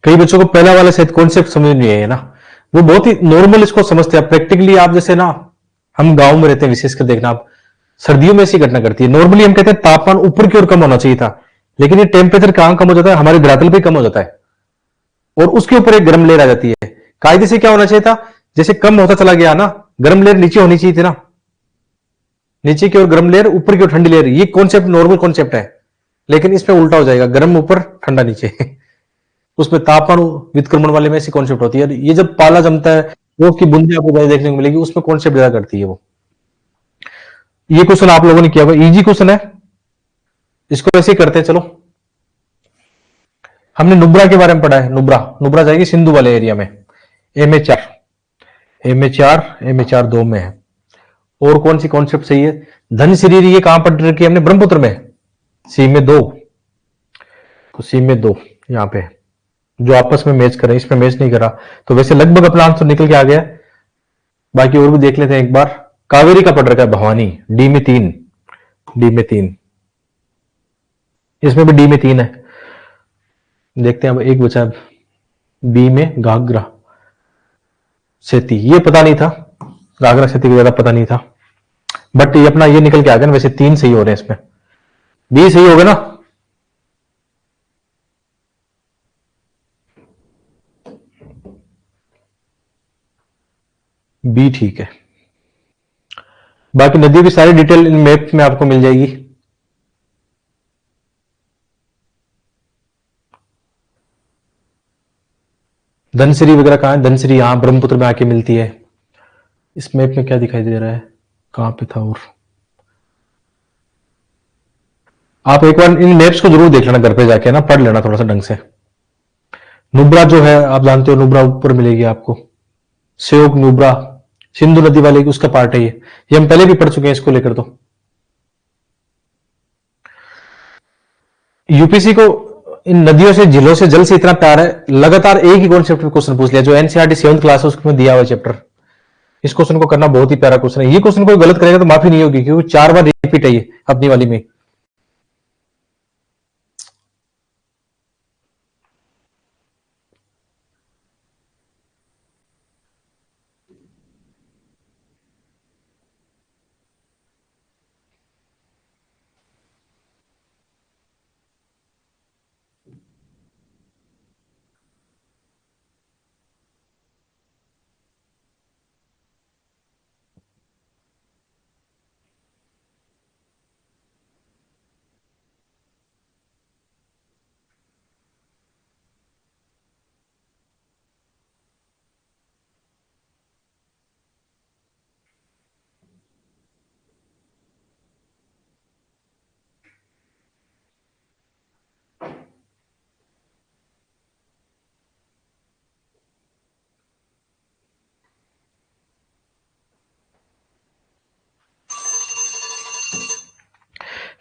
कई बच्चों को पहला वाला शायद कॉन्सेप्ट समझ नहीं है ना, वो बहुत ही नॉर्मल इसको समझते हैं। प्रैक्टिकली आप जैसे ना, हम गांव में रहते हैं, विशेषकर देखना आप, सर्दियों में ऐसी घटना करती है। नॉर्मली हम कहते हैं तापमान ऊपर की ओर कम होना चाहिए था, लेकिन ये टेम्परेचर कहां कम हो जाता है, हमारे धरातल पे कम हो जाता है, और उसके ऊपर एक गर्म लेयर आ जाती है। कायदे से क्या होना चाहिए था, जैसे कम होता चला गया ना, गर्म लेयर नीचे होनी चाहिए थी ना, नीचे की ओर गर्म लेयर, ऊपर की ओर ठंडी लेयर। ये कॉन्सेप्ट नॉर्मल कॉन्सेप्ट है, लेकिन इसमें उल्टा हो जाएगा, गर्म ऊपर ठंडा नीचे उसमें तापमान व्युत्क्रमण वाले में ऐसी कॉन्सेप्ट होती है। ये जब पाला जमता है, वो की बूंदे आपको ज्यादा देखने को मिलेगी, उसमें कॉन्सेप्ट ज्यादा करती है वो। ये क्वेश्चन आप लोगों ने किया हुआ, इजी क्वेश्चन है। इसको ऐसे ही करते हैं। चलो, हमने नुब्रा के बारे में पढ़ा है। नुब्रा नुब्रा जाएगी सिंधु वाले एरिया में। एम ए 4, एम ए 4 2 में है। और कौन सी कॉन्सेप्ट सही है? धनसिरी ये कहां पर रखी है हमने? ब्रह्मपुत्र में। सी में 2, तो सी में 2 यहाँ पे जो आपस में मैच करें, इसमें मैच नहीं करा, तो वैसे लगभग अपना आंसर निकल के आ गया। बाकी और भी देख लेते हैं एक बार। कावेरी का पढ़ रखा है भवानी, डी में 3, डी में 3, इसमें भी डी में 3 है। देखते हैं अब एक बचा बी में घाघरा सेती, ये पता नहीं था, घाघरा सेती को ज्यादा पता नहीं था, बट ये अपना ये निकल के आ गया ना। वैसे 3 सही हो रहे हैं इसमें, बी सही हो गया ना। बी ठीक है। बाकी नदियों की सारी डिटेल इन मैप में आपको मिल जाएगी। धनसिरी वगैरह कहाँ है? धनसिरी यहां ब्रह्मपुत्र में आके मिलती है। इस मैप में क्या दिखाई दे रहा है, कहां पे था? और आप एक बार इन मैप्स को जरूर देख लेना घर पे जाके ना, पढ़ लेना थोड़ा सा ढंग से। नुब्रा जो है आप जानते हो, नुब्रा ऊपर मिलेगी आपको। श्योक नुब्रा सिंधु नदी वाले की उसका पार्ट है ये हम पहले भी पढ़ चुके हैं इसको लेकर। तो यूपीसी को इन नदियों से, झीलों से, जल से इतना प्यार है, लगातार एक ही कॉन्सेप्ट पे क्वेश्चन पूछ लिया। जो एनसीईआरटी 7th क्लास है उसमें दिया हुआ चैप्टर, इस क्वेश्चन को करना बहुत ही प्यारा क्वेश्चन है। ये क्वेश्चन कोई गलत करेगा तो माफी नहीं होगी, क्योंकि 4 बार रिपीट है ये अपनी वाली में।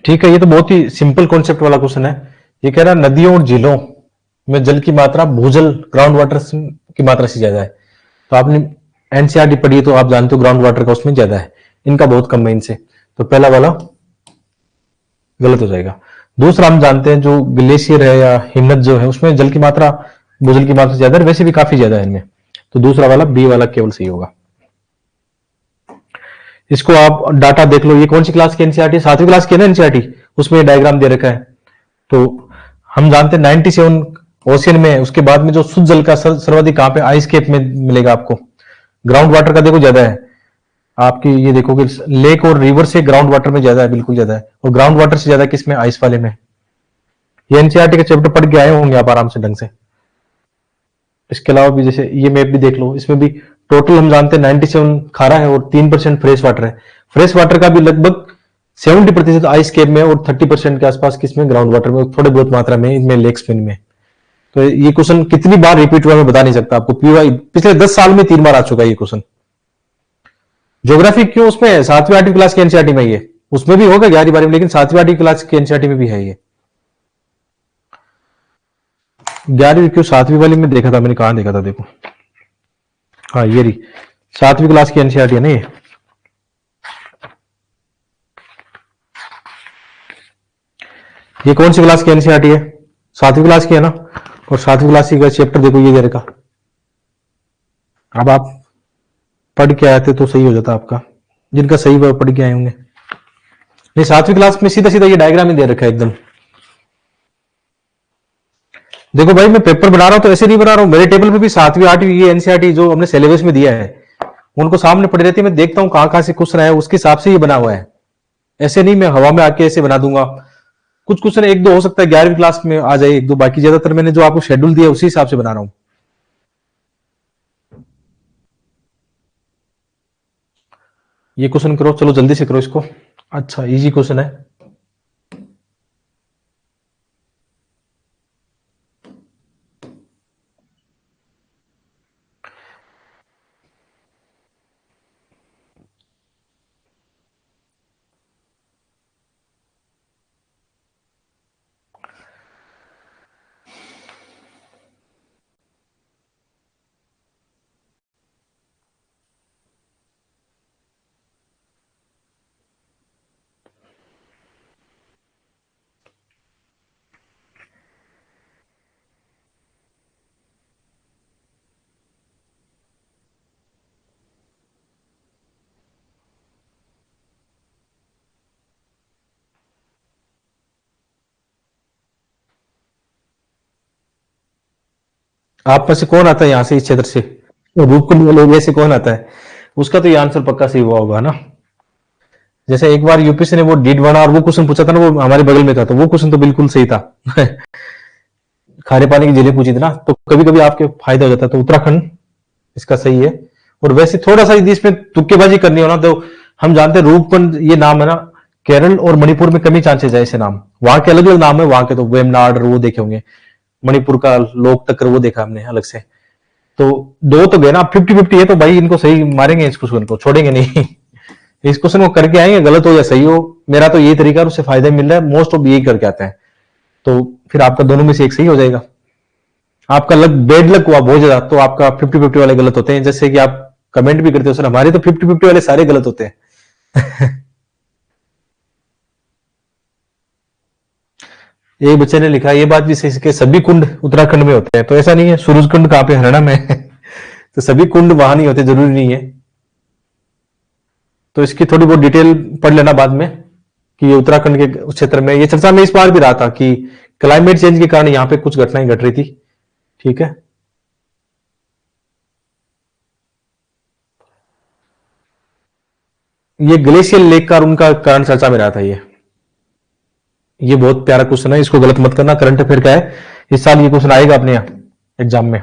ठीक है, ये तो बहुत ही सिंपल कॉन्सेप्ट वाला क्वेश्चन है। ये कह रहा है नदियों और झीलों में जल की मात्रा भूजल ग्राउंड वाटर की मात्रा से ज्यादा है। तो आपने एनसीईआरटी पढ़ी है तो आप जानते हो ग्राउंड वाटर का उसमें ज्यादा है, इनका बहुत कम है इनसे। तो पहला वाला गलत हो जाएगा। दूसरा हम जानते हैं जो ग्लेशियर है या हिमनद जो है उसमें जल की मात्रा भूजल की मात्रा से ज्यादा है, वैसे भी काफी ज्यादा है इनमें। तो दूसरा वाला बी वाला केवल सही होगा। इसको आप डाटा देख लो। ये कौन सी क्लास की एनसीईआरटी? 7वीं क्लास की है ना एनसीईआरटी, उसमें डायग्राम दे रखा है। तो हम जानते हैं 97 ओशियन में है, उसके बाद में जो शुद्ध जल का सर्वाधिक कहां पे? आइस केप में मिलेगा आपको। ग्राउंड वाटर का देखो ज्यादा है आपकी, ये देखो कि लेक और रिवर से ग्राउंड वाटर में ज्यादा है, बिल्कुल ज्यादा है। और ग्राउंड वाटर से ज्यादा किसमें? आइस वाले में। ये एनसीईआरटी का चैप्टर पढ़ के आए होंगे आप आराम से ढंग से। इसके अलावा भी जैसे ये मैप भी देख लो, इसमें भी टोटल हम जानते हैं 97 खारा है और 3% फ्रेश वाटर है। फ्रेश वाटर का भी लगभग 70% आइस केप में और 30% के आसपास किसमें? ग्राउंड वाटर में, थोड़े बहुत मात्रा में इनमें लेक्स में इनमें। तो ये क्वेश्चन कितनी बार रिपीट हुआ मैं बता नहीं सकता आपको। पीवाई पिछले 10 साल में 3 बार आ चुका है ये क्वेश्चन। ज्योग्राफी क्यों उसमें है? 7वीं 8वीं क्लास की एनसीईआरटी में, ये उसमें भी होगा 11वीं 12वीं, लेकिन 7वीं 8वीं क्लास की एनसीईआरटी में भी है ये। 11वीं क्यों? 7वीं वाली में देखा था मैंने, कहां देखा था देखो, हाँ ये रही 7वीं क्लास की एनसीईआरटी है ना ये। ये कौन सी क्लास की एनसीईआरटी है? 7वीं क्लास की है ना। और 7वीं क्लास की चैप्टर देखो ये दे रखा। अब आप पढ़ के आए थे तो सही हो जाता आपका, जिनका सही वो पढ़ के आए होंगे। नहीं, 7वीं क्लास में सीधा सीधा ये डायग्राम ही दे रखा है एकदम। देखो भाई, मैं पेपर बना रहा हूं तो ऐसे नहीं बना रहा हूं, मेरे टेबल पे भी 7वीं 8वीं ये एनसीईआरटी जो हमने सिलेबस में दिया है उनको सामने पड़ी रहती है। मैं देखता हूं कहां कहां से क्वेश्चन आया, उसके हिसाब से ये बना हुआ है। ऐसे नहीं मैं हवा में आके ऐसे बना दूंगा। कुछ क्वेश्चन एक दो हो सकता है 11वीं क्लास में आ जाए एक दो, बाकी ज्यादातर मैंने जो आपको शेड्यूल दिया उसी हिसाब से बना रहा हूं। ये क्वेश्चन करो, चलो जल्दी से करो इसको। अच्छा, इजी क्वेश्चन है। आप में से कौन आता है यहाँ से, इस क्षेत्र से, रूपकुंड वाले एरिया से कौन आता है? उसका तो ये आंसर पक्का सही हुआ होगा ना। जैसे एक बार यूपीएससी ने वो डीड बना और वो क्वेश्चन पूछा था ना, वो हमारे बगल में था, तो वो क्वेश्चन तो बिल्कुल सही था। खारे पानी की झीलें पूछी थी ना, तो कभी कभी आपके फायदा हो जाता है। तो उत्तराखंड इसका सही है। और वैसे थोड़ा सा यदि इसमें तुक्केबाजी करनी हो ना, तो हम जानते हैं रूपकुंड ये नाम है ना, केरल और मणिपुर में कम ही चांसेस है ऐसे नाम, वहां के अलग अलग नाम है, वहां के तो वेमनाड वो देखे होंगे, मणिपुर का लोक तक्र वो देखा हमने अलग से। तो दो तो गए ना, 50-50 है, तो भाई इनको सही मारेंगे, इस क्वेश्चन को छोड़ेंगे नहीं। इस क्वेश्चन को करके आएंगे, गलत हो या सही हो, मेरा तो यही तरीका है, उससे फायदा मिल रहा है, मोस्ट ऑफ यही करके आते हैं। तो फिर आपका दोनों में से एक सही हो जाएगा। आपका लक बेड लक हुआ बहुत ज्यादा, तो आपका 50-50 वाले गलत होते हैं। जैसे कि आप कमेंट भी करते हो सर, हमारे तो 50-50 वाले सारे गलत होते हैं। एक बच्चे ने लिखा, ये बात भी सही कि सभी कुंड उत्तराखंड में होते हैं, तो ऐसा नहीं है। सूरज कुंड कहाँ पे, हरियाणा में है। तो सभी कुंड वहां नहीं होते, जरूरी नहीं है। तो इसकी थोड़ी बहुत डिटेल पढ़ लेना बाद में, कि ये उत्तराखंड के उस क्षेत्र में, ये चर्चा में इस बार भी रहा था कि क्लाइमेट चेंज के कारण यहाँ पे कुछ घटनाएं घट रही थी। ठीक है। ये ग्लेशियर लेक का उनका कारण चर्चा में रहा था ये बहुत प्यारा क्वेश्चन है, इसको गलत मत करना। करंट अफेयर का है, इस साल ये क्वेश्चन आएगा अपने यहाँ एग्जाम में।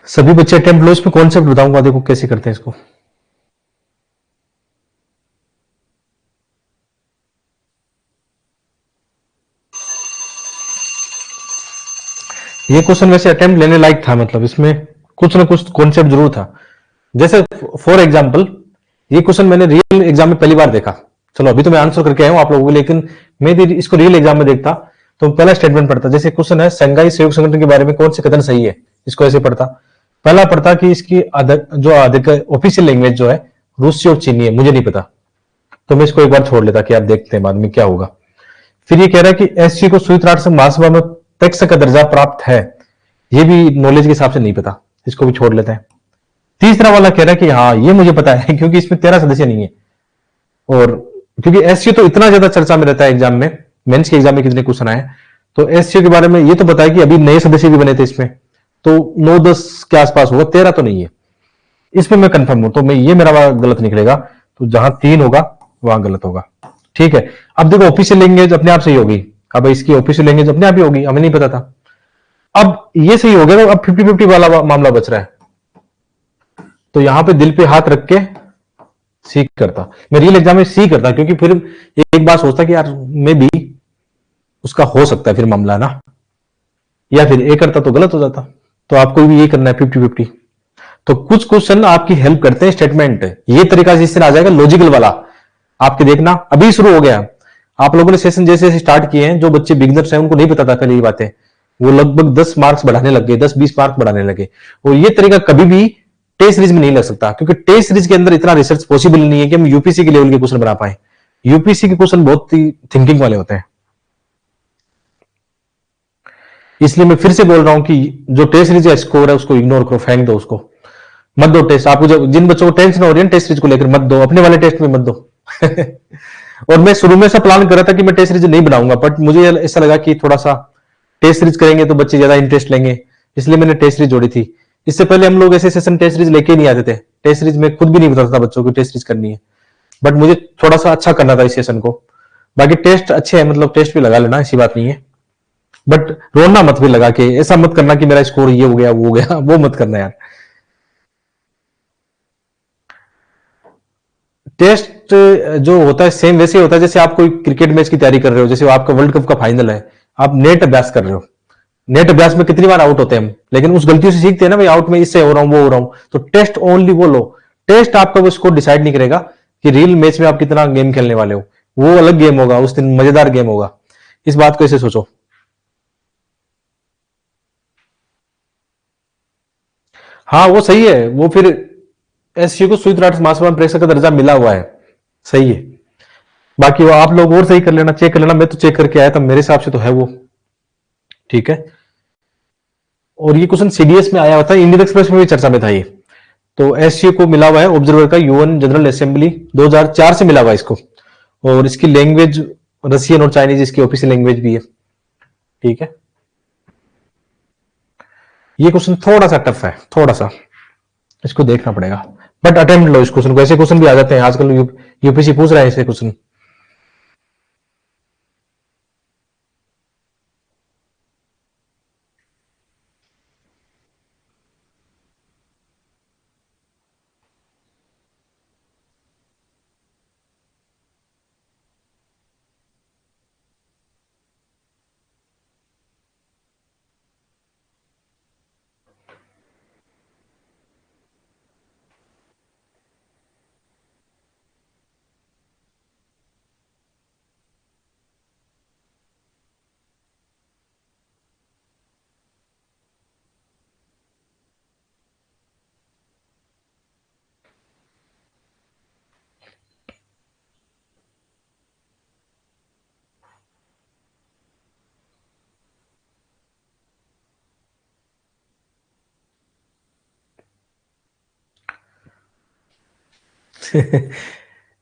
सभी बच्चे अटेम्प्ट लो, इसमें कॉन्सेप्ट बताऊंगा, देखो कैसे करते हैं इसको। ये क्वेश्चन वैसे अटेम्प्ट लेने लायक था, मतलब इसमें कुछ ना कुछ कॉन्सेप्ट जरूर था। जैसे फॉर एग्जाम्पल, ये क्वेश्चन मैंने रियल एग्जाम में पहली बार देखा। चलो अभी तो मैं आंसर करके आया हूं आप लोगों को, लेकिन मैं यदि इसको रियल एग्जाम में देखता तो पहला स्टेटमेंट पढ़ता। जैसे क्वेश्चन है, संघाई सहयोग संगठन के बारे में कौन से कथन सही है, इसको ऐसे पढ़ता। पहला पढ़ता कि इसकी जो ऑफिशियल लैंग्वेज जो है रूसी और चीनी है, मुझे नहीं पता, तो मैं इसको एक बार छोड़ लेता कि आप देखते हैं बाद में क्या होगा। फिर ये कह रहा है कि एससी को संयुक्त राष्ट्र महासभा में अध्यक्ष का दर्जा प्राप्त है, ये भी नॉलेज के हिसाब से नहीं पता, इसको भी छोड़ लेते हैं। तीसरा वाला कह रहा है कि हाँ ये मुझे पता है, क्योंकि इसमें 13 सदस्य नहीं है, और क्योंकि एससीओ तो इतना ज्यादा चर्चा में रहता है एग्जाम में, मेंस के एग्जाम में कितने क्वेश्चन आए, तो एससीओ के बारे में ये तो पता है कि अभी नए सदस्य भी बने थे इसमें, तो 9-10 के आसपास होगा, 13 तो नहीं है। इसमें मैं कंफर्म हूं, तो मैं ये मेरा गलत निकलेगा, तो जहां 3 होगा वहां गलत होगा। ठीक है। अब देखो ऑफिशियल लैंग्वेज अपने आप सही होगी, अब इसकी ऑफिशियल लैंग्वेज अपने आप ही होगी, हमें नहीं पता था। अब ये सही हो गया, तो अब 50-50 वाला मामला बच रहा है। तो यहां पे दिल पे हाथ रख के सी करता, मैं रियल एग्जाम में सी करता, क्योंकि फिर एक बार सोचता कि यार मैं भी उसका हो सकता है फिर मामला ना, या फिर ए करता तो गलत हो जाता। तो आपको भी ये करना है 50-50। तो कुछ क्वेश्चन आपकी हेल्प करते हैं स्टेटमेंट, ये तरीका जिस तरह आ जाएगा लॉजिकल वाला, आपके देखना अभी शुरू हो गया। आप लोगों ने सेशन जैसे जैसे स्टार्ट किए हैं, जो बच्चे बिगनर्स हैं उनको नहीं पता था पहले ये बातें, वो लगभग 10 मार्क्स बढ़ाने लग गए, 10-20 मार्क्स बढ़ाने लगे। और ये तरीका कभी भी टेस्ट सीरीज में नहीं लग सकता, क्योंकि टेस्ट सीरीज के अंदर इतना रिसर्च पॉसिबल नहीं है कि हम यूपीसी के लेवल के क्वेश्चन बना पाए। यूपीसी के क्वेश्चन बहुत ही थिंकिंग वाले होते हैं। इसलिए मैं फिर से बोल रहा हूं कि जो टेस्ट सीरीज का स्कोर है उसको इग्नोर करो, फेंक दो उसको, मत दो टेस्ट। आपको जो जिन बच्चों को टेंशन हो रही है टेस्ट सीरीज को लेकर, मत दो, अपने वाले टेस्ट में मत दो। और मैं शुरू में ऐसा प्लान कर रहा था कि मैं टेस्ट सीरीज नहीं बनाऊंगा, बट मुझे ऐसा लगा कि थोड़ा सा टेस्ट सीरीज करेंगे तो बच्चे ज्यादा इंटरेस्ट लेंगे, इसलिए मैंने टेस्ट सीरीज जोड़ी थी। इससे पहले हम लोग ऐसे सेशन टेस्ट सीरीज लेके नहीं आते थे, टेस्ट सीरीज में खुद भी नहीं बताता था बच्चों को टेस्ट सीरीज करनी है, बट मुझे थोड़ा सा अच्छा करना था इस सेशन को। बाकी टेस्ट अच्छे हैं, मतलब टेस्ट भी लगा लेना, ऐसी बात नहीं है, बट रोना मत भी लगा के, ऐसा मत करना कि मेरा स्कोर ये हो गया वो हो गया, वो मत करना यार। टेस्ट जो होता है सेम वैसे ही होता है जैसे आप कोई क्रिकेट मैच की तैयारी कर रहे हो, जैसे आपका वर्ल्ड कप का फाइनल है, आप नेट अभ्यास कर रहे हो। नेट अभ्यास में कितनी बार आउट होते हैं हम, लेकिन उस गलतियों से सीखते हैं ना भाई, आउट में इससे हो रहा हूं वो हो रहा हूं। तो टेस्ट ओनली वो लो। टेस्ट आपका वो स्कोर डिसाइड नहीं करेगा कि रियल मैच में आप कितना गेम खेलने वाले हो। वो अलग गेम होगा, उस दिन मजेदार गेम होगा। इस बात को ऐसे सोचो। हाँ वो सही है, वो फिर एससीओ को संयुक्त राष्ट्र महासभा प्रेक्षक का दर्जा मिला हुआ है। सही है। बाकी वो आप लोग और सही कर लेना, चेक कर लेना। मैं तो चेक करके आया था, मेरे हिसाब से तो है वो। ठीक है। और ये क्वेश्चन सीडीएस में आया हुआ था, इंडियन एक्सप्रेस में भी चर्चा में था ये। तो एससीओ को मिला हुआ है ऑब्जर्वर का, यूएन जनरल असेंबली 2004 से मिला हुआ है इसको। और इसकी लैंग्वेज रशियन और चाइनीज इसकी ऑफिशियल लैंग्वेज भी है। ठीक है। ये क्वेश्चन थोड़ा सा टफ है, थोड़ा सा इसको देखना पड़ेगा, बट अटेम्प्ट लो इस क्वेश्चन को। ऐसे क्वेश्चन भी आ जाते हैं आजकल, यूपीसी पूछ रहा है ऐसे क्वेश्चन।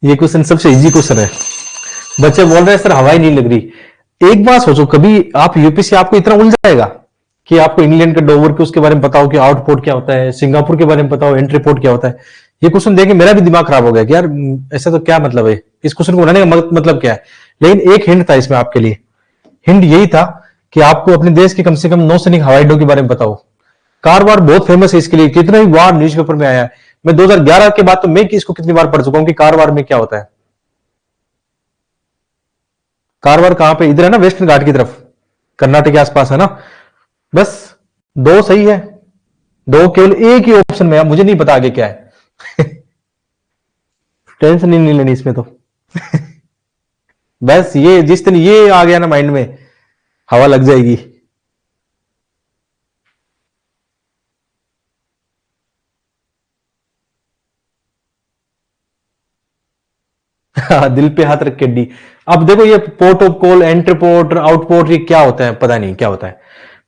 ये क्वेश्चन सबसे इजी क्वेश्चन है। बच्चे बोल रहे हैं सर हवाई नहीं लग रही। एक बात सोचो, कभी आप यूपीसी आपको इतना उलझाएगा कि आपको इंग्लैंड के डोवर के उसके बारे में बताओ कि आउटपोर्ट क्या होता है, सिंगापुर के बारे में बताओ एंट्री पोर्ट क्या होता है। ये क्वेश्चन देख के मेरा भी दिमाग खराब हो गया कि यार ऐसा तो क्या मतलब है, इस क्वेश्चन को बनाने का मतलब क्या है। लेकिन एक हिंट था इसमें आपके लिए। हिंट यही था कि आपको अपने देश के कम से कम 9 सैनिक हवाई अड्डों के बारे में बताओ। कारवार बहुत फेमस है इसके लिए, कितना ही बार न्यूज़पेपर में आया है। मैं 2011 के बाद तो मैं इसको कितनी बार पढ़ चुका हूं कि कारवार में क्या होता है। कारवार कहां पे, इधर है ना, वेस्टर्न घाट की तरफ, कर्नाटक के आसपास है ना। बस दो सही है, दो केवल एक ही ऑप्शन में है, मुझे नहीं पता आगे क्या है। टेंशन ही नहीं लेनी इसमें तो। बस ये जिस दिन ये आ गया ना माइंड में, हवा लग जाएगी। हाँ, दिल पे हाथ रख के डी। अब देखो ये port of call, entry port, outport, ये क्या होता है पता नहीं क्या होता है।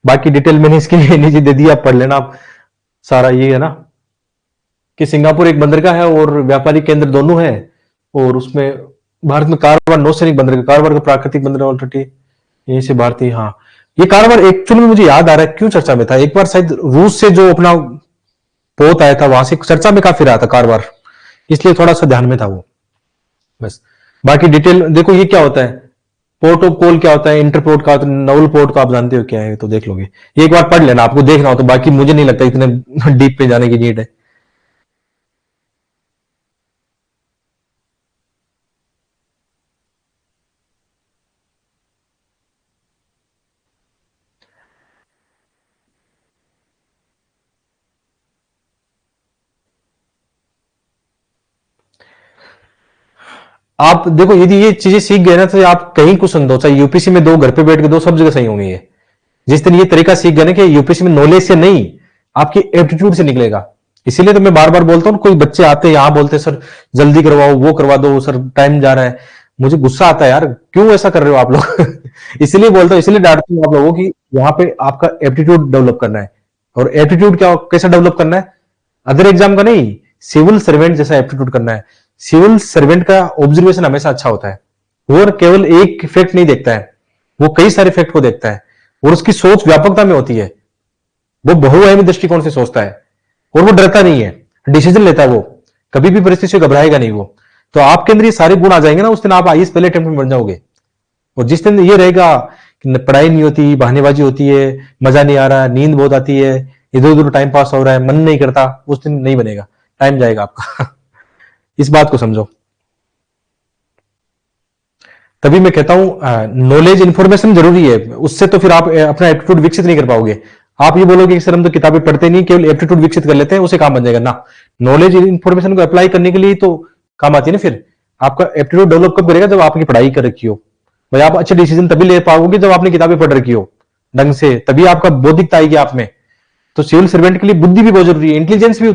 बाकी डिटेल मैंने इसके लिए नीचे दे दिया, पढ़ लेना आप सारा। ये है ना कि सिंगापुर एक बंदरगाह है और व्यापारिक केंद्र दोनों है। और उसमें भारत में कारवार नौसैनिक बंदरगाह, कारवार का प्राकृतिक बंदरगाह ऑलरेडी यहीं से भारतीय। हाँ, ये कारवार एक्चुअली में मुझे याद आ रहा है क्यों चर्चा में था। एक बार शायद रूस से जो अपना पोत आया था, वहां से चर्चा में काफी रहा था कारवार, इसलिए थोड़ा सा ध्यान में था वो। बस बाकी डिटेल देखो, ये क्या होता है, पोर्ट ऑफ कॉल क्या होता है, इंटरपोर्ट का होता है, नवल पोर्ट का आप जानते हो क्या है, तो देख लोगे। ये एक बार पढ़ लेना, आपको देखना हो तो। बाकी मुझे नहीं लगता इतने डीप पे जाने की नीड है। आप देखो, यदि ये चीजें सीख गए ना, तो आप कहीं क्वेश्चन दो, चाहे यूपीसी में दो, घर पे बैठ के दो, सब जगह सही होंगे ये। जिस दिन ये तरीका सीख गए ना कि यूपीसी में नॉलेज से नहीं, आपकी एप्टीट्यूड से निकलेगा। इसीलिए तो मैं बार बार बोलता हूँ, कोई बच्चे आते हैं यहाँ बोलते हैं सर जल्दी करवाओ, वो करवा दो सर, टाइम जा रहा है। मुझे गुस्सा आता है यार, क्यों ऐसा कर रहे हो आप लोग। इसलिए बोलता हूँ, इसलिए डांटता हूँ आप लोगों की, यहाँ पे आपका एप्टीट्यूड डेवलप करना है। और एप्टीट्यूड क्या कैसे डेवलप करना है, अदर एग्जाम का नहीं, सिविल सर्वेंट जैसा एप्टीट्यूड करना है। सिविल सर्वेंट का ऑब्जर्वेशन हमेशा अच्छा होता है। वो केवल एक फैक्ट नहीं देखता है, वो कई सारे फैक्ट को देखता है। और उसकी सोच व्यापकता में होती है, वो बहुआयामी दृष्टिकोण से सोचता है। और वो डरता नहीं है, डिसीजन लेता है वो, कभी भी परिस्थिति से घबराएगा नहीं वो। तो आपके अंदर ये सारे गुण आ जाएंगे ना, उस दिन आप आईएएस पहले अटेम्प्ट में बन जाओगे। और जिस दिन ये रहेगा कि पढ़ाई नहीं होती, बहानेबाजी होती है, मजा नहीं आ रहा, नींद बहुत आती है, इधर उधर टाइम पास हो रहा है, मन नहीं करता, उस दिन नहीं बनेगा, टाइम जाएगा आपका। इस बात को समझो। तभी मैं कहता हूं नॉलेज इंफॉर्मेशन जरूरी है, उससे तो फिर आप अपना एप्टीट्यूड विकसित नहीं कर पाओगे। आप ये बोलोगे कि सर हम तो किताबें पढ़ते नहीं, केवल एप्टीट्यूड विकसित कर लेते हैं, उसे काम बन जाएगा ना। नॉलेज इंफॉर्मेशन को अप्लाई करने के लिए तो काम आती है ना। फिर आपका एप्टीट्यूड डेवलप कब करेगा, जब आपकी पढ़ाई कर रखी हो भाई। आप अच्छे डिसीजन तभी ले पाओगे जब आपने किताबें पढ़ रखी हो ढंग से, तभी आपका बौद्धिकता आएगी आप में। तो सिविल सर्वेंट के लिए बुद्धि भी बहुत जरूरी है, इंटेलिजेंस भी